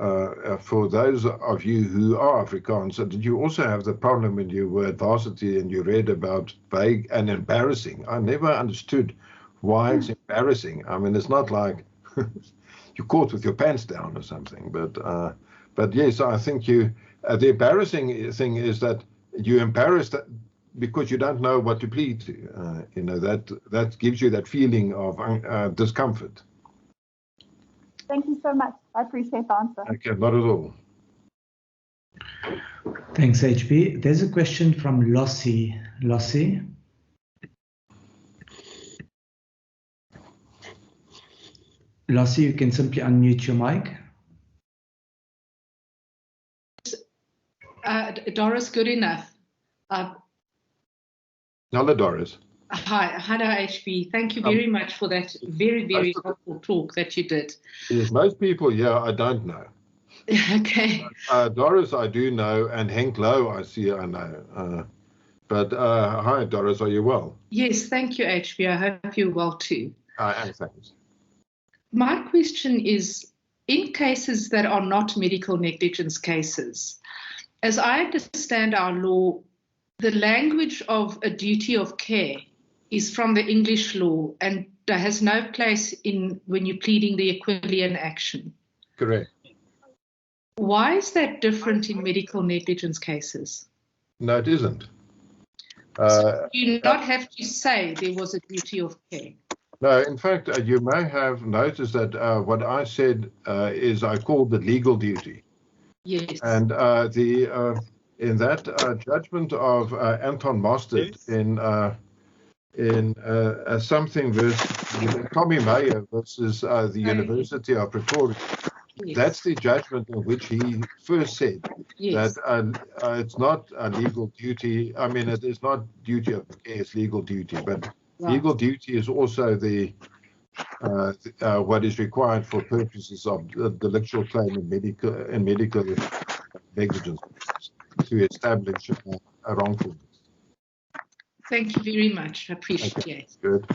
For those of you who are Afrikaans, did you also have the problem when you were at varsity and you read about vague and embarrassing? I never understood why it's embarrassing. I mean, it's not like you're caught with your pants down or something. But yes, I think the embarrassing thing is that you're embarrassed because you don't know what to plead to. You know, that gives you that feeling of discomfort. Thank you so much. I appreciate the answer. Okay, not at all. Thanks, HB. There's a question from Lossie. Lossie? Lossie, you can simply unmute your mic. Doris, good enough. Hello, Doris. Hi, hello, HB. Thank you very much for that very, very helpful talk that you did. Yes, most people, I don't know. Okay. Doris, I do know, and Henk Low, I know. But hi, Doris, are you well? Yes, thank you, HB. I hope you're well too. And thanks. My question is, in cases that are not medical negligence cases, as I understand our law, the language of a duty of care is from the English law and has no place when you're pleading the Aquilian action. Correct. Why is that different in medical negligence cases? No, it isn't. So you not have to say there was a duty of care. No, in fact, you may have noticed that what I said is I called the legal duty. Yes. And in that judgment of Anton Mostert in something with Tommy Meyer versus the University of Pretoria, That's the judgment in which he first said that it's not a legal duty. I mean, it is not duty of care, it's legal duty, but legal duty is also the what is required for purposes of the delictual claim in medical negligence to establish a wrongfulness. Thank you very much. I appreciate it. Good.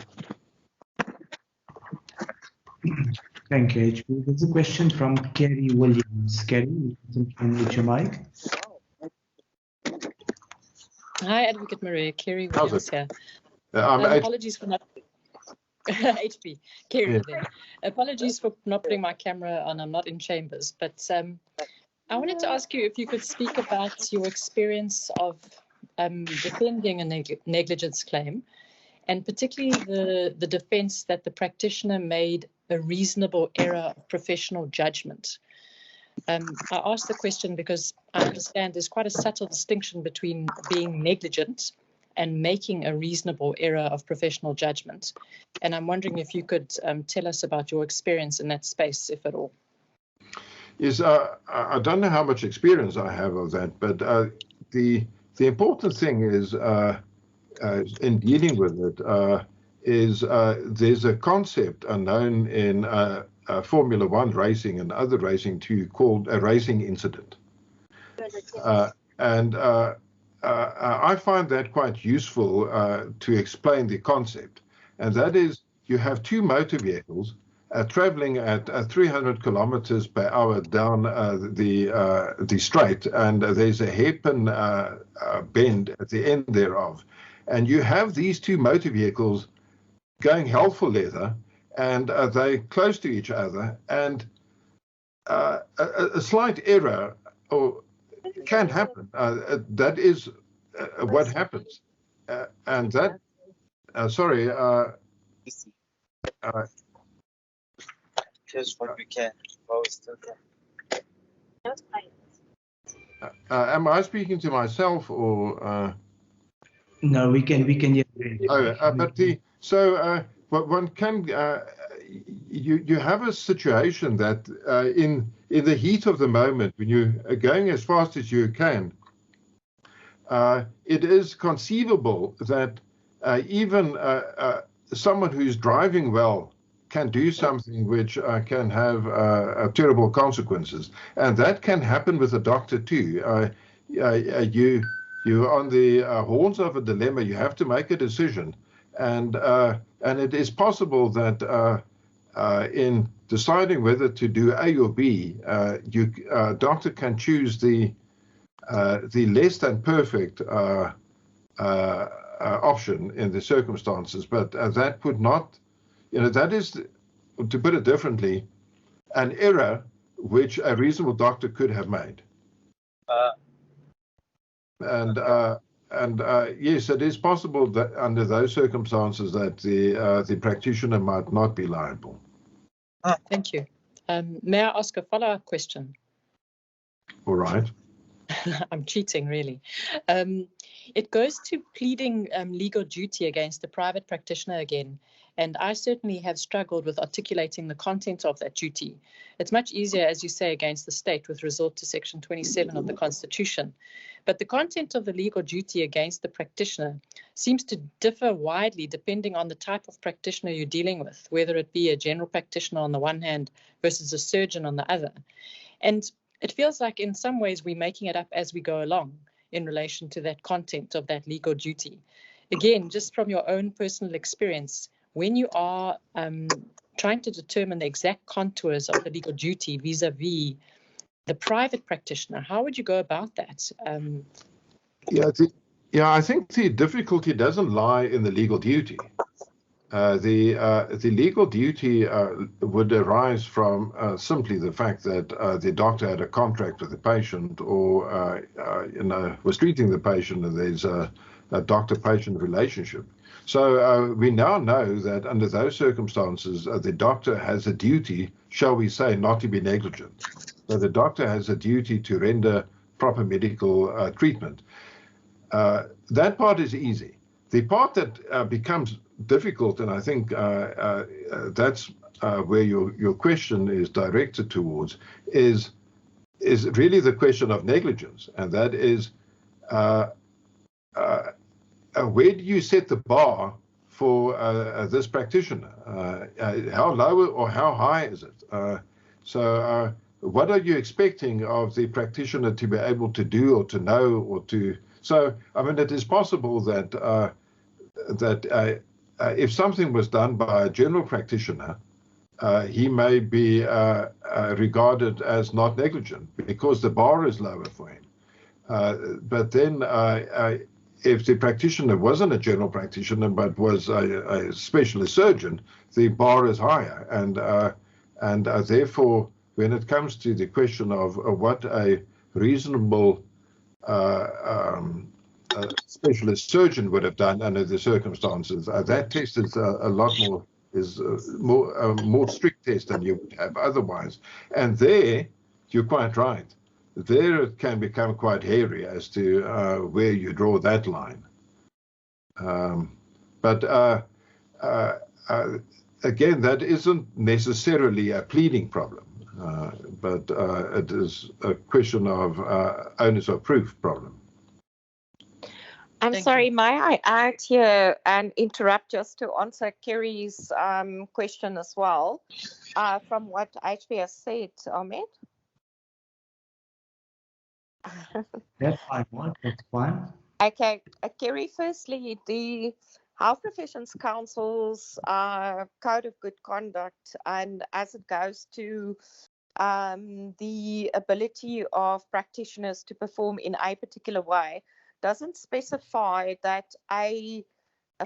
Thank you, HP. There's a question from Kerry Williams. Kerry, you can unmute your mic. Hi, Advocate Marais. Kerry Williams here. Apologies for not... HP. Kerry there. Apologies for not putting my camera on. I'm not in chambers. But I wanted to ask you if you could speak about your experience of defending a negligence claim, and particularly the defense that the practitioner made a reasonable error of professional judgment. I ask the question because I understand there's quite a subtle distinction between being negligent and making a reasonable error of professional judgment. And I'm wondering if you could tell us about your experience in that space, if at all. Yes, I don't know how much experience I have of that, but the important thing is in dealing with it is there's a concept known in Formula One racing and other racing too called a racing incident. And I find that quite useful to explain the concept. And that is, you have two motor vehicles traveling at 300 kilometers per hour down the straight, and there's a hairpin bend at the end thereof. And you have these two motor vehicles going hell for leather, and they're close to each other, and a slight error can happen. That is what happens. And that, sorry, just what we can post. Am I speaking to myself or? No, we can hear you. One can you have a situation that in the heat of the moment, when you're going as fast as you can, it is conceivable that even someone who's driving well can do something which can have terrible consequences, and that can happen with a doctor too. You're on the horns of a dilemma. You have to make a decision, and it is possible that in deciding whether to do A or B, doctor can choose the less than perfect option in the circumstances, but that would not, that is, to put it differently, an error which a reasonable doctor could have made. Yes, it is possible that under those circumstances that the practitioner might not be liable. Thank you. May I ask a follow-up question? All right. I'm cheating, really. It goes to pleading legal duty against the private practitioner again, and I certainly have struggled with articulating the content of that duty. It's much easier, as you say, against the state with resort to Section 27 of the Constitution. But the content of the legal duty against the practitioner seems to differ widely depending on the type of practitioner you're dealing with, whether it be a general practitioner on the one hand versus a surgeon on the other. And it feels like in some ways we're making it up as we go along in relation to that content of that legal duty. Again, just from your own personal experience, when you are trying to determine the exact contours of the legal duty vis-a-vis the private practitioner, how would you go about that? I think the difficulty doesn't lie in the legal duty. The legal duty would arise from simply the fact that the doctor had a contract with the patient, or was treating the patient, and there's a doctor-patient relationship. So we now know that under those circumstances, the doctor has a duty, shall we say, not to be negligent. So the doctor has a duty to render proper medical treatment. That part is easy. The part that becomes difficult, and I think that's where your question is directed towards is really the question of negligence, and that is where do you set the bar for this practitioner? How low or how high is it? So what are you expecting of the practitioner to be able to do or to know or to? So, I mean, it is possible that if something was done by a general practitioner, he may be regarded as not negligent because the bar is lower for him. But then if the practitioner wasn't a general practitioner but was a specialist surgeon, the bar is higher. And therefore, when it comes to the question of what a reasonable specialist surgeon would have done under the circumstances, that test is a lot more, is more strict test than you would have otherwise. And there, you're quite right. There it can become quite hairy as to where you draw that line. But again, that isn't necessarily a pleading problem, but it is a question of onus of proof problem. I'm sorry, may I add here and interrupt just to answer Kerry's question as well from what HP has said, Ahmed? That's fine, Maud, that's fine. Okay, Kerry, firstly, the Health Professions Council's Code of Good Conduct, and as it goes to the ability of practitioners to perform in a particular way, doesn't specify that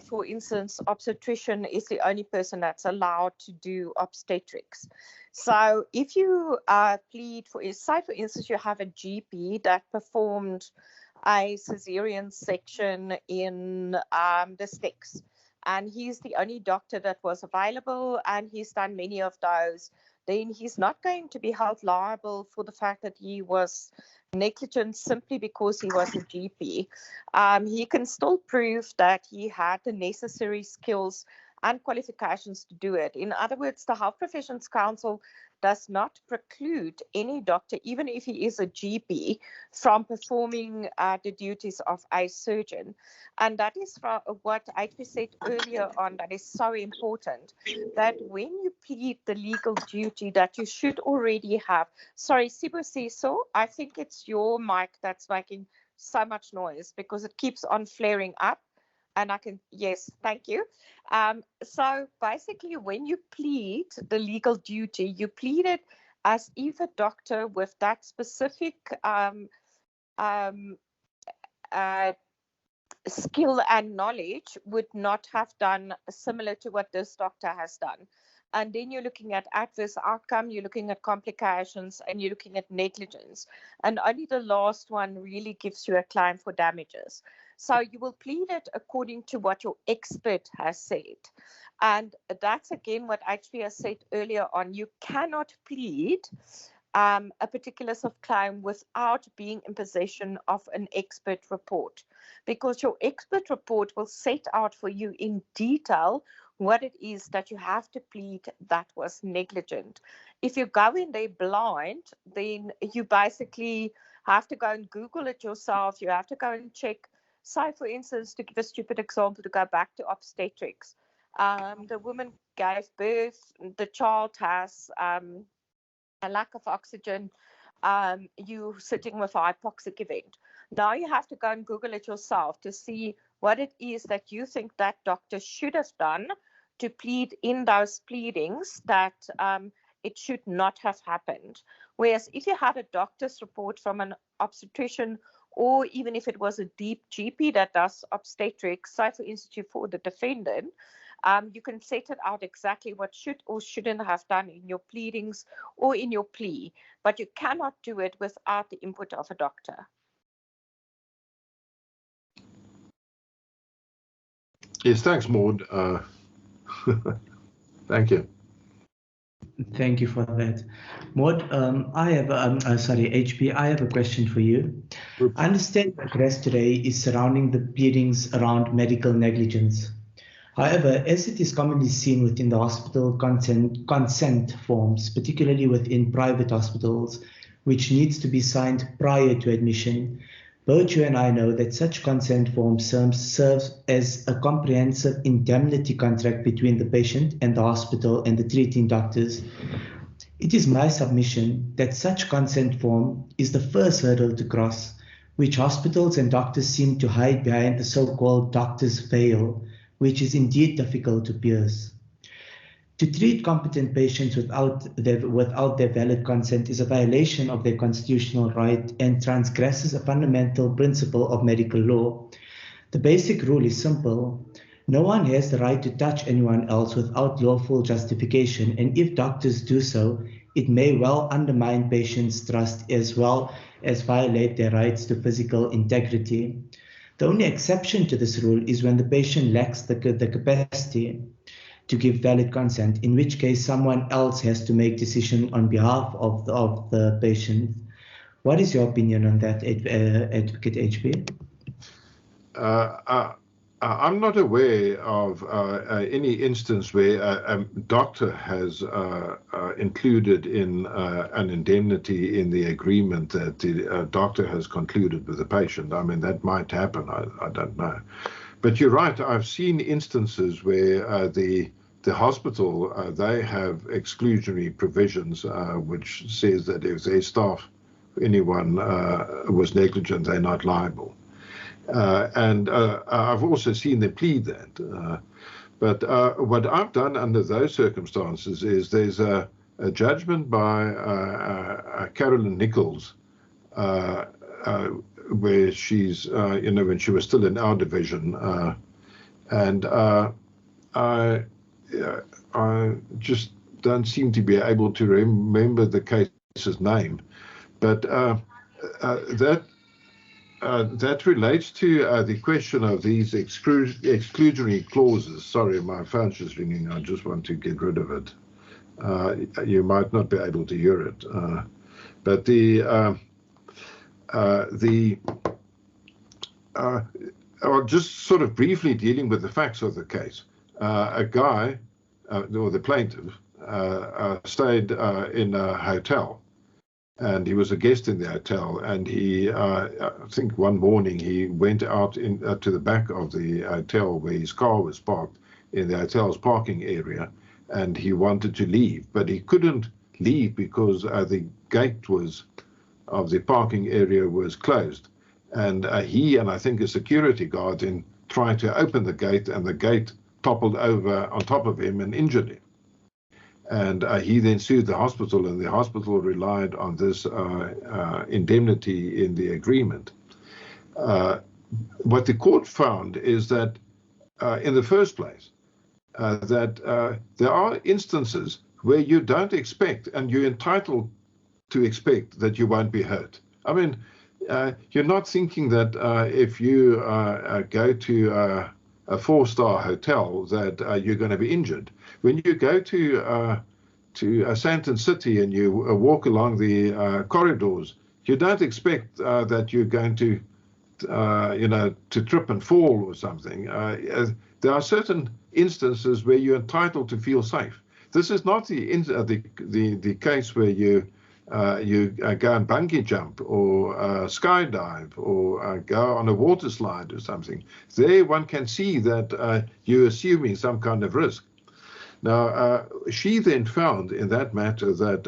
for instance, obstetrician is the only person that's allowed to do obstetrics. So if you plead for, say for instance, you have a GP that performed a cesarean section in the sticks, and he's the only doctor that was available, and he's done many of those, then he's not going to be held liable for the fact that he was negligent simply because he was a GP. He can still prove that he had the necessary skills and qualifications to do it. In other words, the Health Professions Council does not preclude any doctor, even if he is a GP, from performing the duties of a surgeon. And that is what I said earlier on, that is so important, that when you plead the legal duty that you should already have. Sorry, Sibu Siso, I think it's your mic that's making so much noise because it keeps on flaring up. And I can, yes, thank you. So basically, when you plead the legal duty, you plead it as if a doctor with that specific skill and knowledge would not have done similar to what this doctor has done. And then you're looking at adverse outcome, you're looking at complications, and you're looking at negligence. And only the last one really gives you a claim for damages. So you will plead it according to what your expert has said. And that's, again, what HP has said earlier on. You cannot plead a particular claim without being in possession of an expert report, because your expert report will set out for you in detail what it is that you have to plead that was negligent. If you go in there blind, then you basically have to go and Google it yourself. You have to go and check. Say, for instance, to give a stupid example, to go back to obstetrics. The woman gave birth, the child has a lack of oxygen, you sitting with a hypoxic event. Now you have to go and Google it yourself to see what it is that you think that doctor should have done to plead in those pleadings that it should not have happened. Whereas if you had a doctor's report from an obstetrician, or even if it was a deep GP that does obstetrics, say for instance for the defendant, you can set it out exactly what should or shouldn't have done in your pleadings or in your plea, but you cannot do it without the input of a doctor. Yes, thanks, Maud. Thank you. Thank you for that. Maud, I have, HP, I have a question for you. I understand the rest today is surrounding the pleadings around medical negligence. However, as it is commonly seen within the hospital consent forms, particularly within private hospitals, which needs to be signed prior to admission, both you and I know that such consent form serves as a comprehensive indemnity contract between the patient and the hospital and the treating doctors. It is my submission that such consent form is the first hurdle to cross, which hospitals and doctors seem to hide behind the so-called doctor's veil, which is indeed difficult to pierce. To treat competent patients without their valid consent is a violation of their constitutional right and transgresses a fundamental principle of medical law. The basic rule is simple. No one has the right to touch anyone else without lawful justification, and if doctors do so, it may well undermine patients' trust as well as violate their rights to physical integrity. The only exception to this rule is when the patient lacks the capacity to give valid consent, in which case someone else has to make decision on behalf of the patient. What is your opinion on that, Advocate HB? I'm not aware of any instance where a doctor has included in an indemnity in the agreement that the doctor has concluded with the patient. I mean, that might happen. I don't know. But you're right. I've seen instances where the hospital, they have exclusionary provisions, which says that if their staff, anyone was negligent, they're not liable. And I've also seen them plead that. But what I've done under those circumstances is there's a judgment by Carolyn Nichols, where she's, when she was still in our division. And I just don't seem to be able to remember the case's name. But that relates to the question of these exclusionary clauses. Sorry, my phone's just ringing. I just want to get rid of it. You might not be able to hear it. But just sort of briefly dealing with the facts of the case. A guy, or the plaintiff, stayed in a hotel. And he was a guest in the hotel, and he, I think one morning he went out to the back of the hotel where his car was parked in the hotel's parking area, and he wanted to leave, but he couldn't leave because the gate of the parking area was closed. And he and I think a security guard tried to open the gate, and the gate toppled over on top of him and injured him. And he then sued the hospital, and the hospital relied on this indemnity in the agreement. What the court found is that, in the first place, that there are instances where you don't expect, and you're entitled to expect, that you won't be hurt. I mean, you're not thinking that if you go to a four-star hotel that you're going to be injured. When you go to Sandton City and you walk along the corridors, you don't expect that you're going to, to trip and fall or something. There are certain instances where you're entitled to feel safe. This is not the case where you go and bungee jump or skydive or go on a water slide or something. There one can see that you're assuming some kind of risk. Now, she then found in that matter that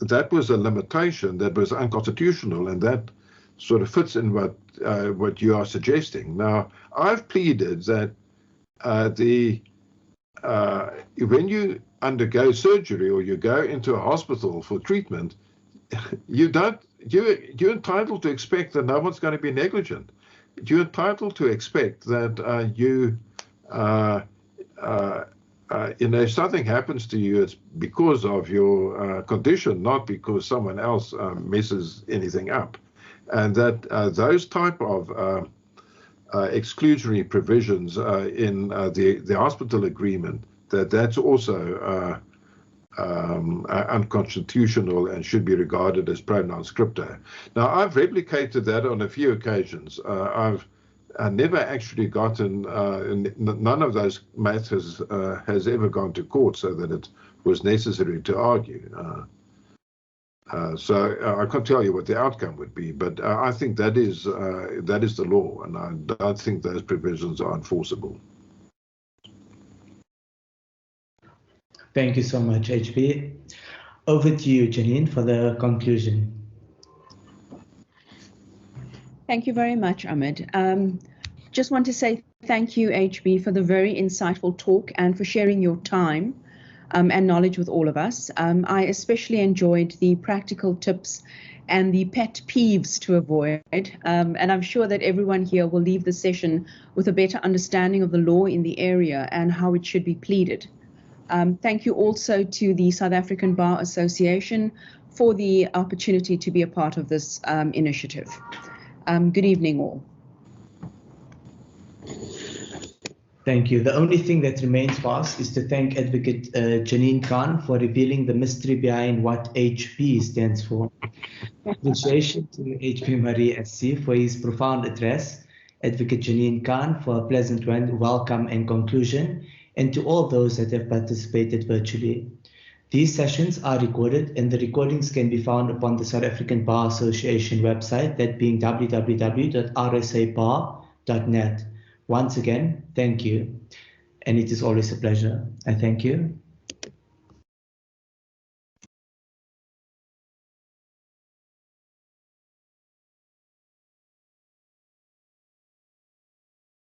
that was a limitation that was unconstitutional, and that sort of fits in what you are suggesting. Now, I've pleaded that when you undergo surgery or you go into a hospital for treatment, you're entitled to expect that no one's going to be negligent. You're entitled to expect that if something happens to you, it's because of your condition, not because someone else messes anything up. And that those type of exclusionary provisions in the hospital agreement, that's also unconstitutional and should be regarded as pro non scripto. Now, I've replicated that on a few occasions. I've never actually gotten, none of those matters has ever gone to court so that it was necessary to argue. So I can't tell you what the outcome would be, but I think that is the law, and I don't think those provisions are enforceable. Thank you so much, HB. Over to you, Janine, for the conclusion. Thank you very much, Ahmed. Just want to say thank you, HB, for the very insightful talk and for sharing your time and knowledge with all of us. I especially enjoyed the practical tips and the pet peeves to avoid. And I'm sure that everyone here will leave the session with a better understanding of the law in the area and how it should be pleaded. Thank you also to the South African Bar Association for the opportunity to be a part of this initiative. Good evening, all. Thank you. The only thing that remains for us is to thank Advocate Janine Khan for revealing the mystery behind what HP stands for. Appreciation to HP Marais SC for his profound address, Advocate Janine Khan for a pleasant welcome and conclusion, and to all those that have participated virtually. These sessions are recorded, and the recordings can be found upon the South African Bar Association website, that being www.rsabar.net. Once again, thank you, and it is always a pleasure. I thank you.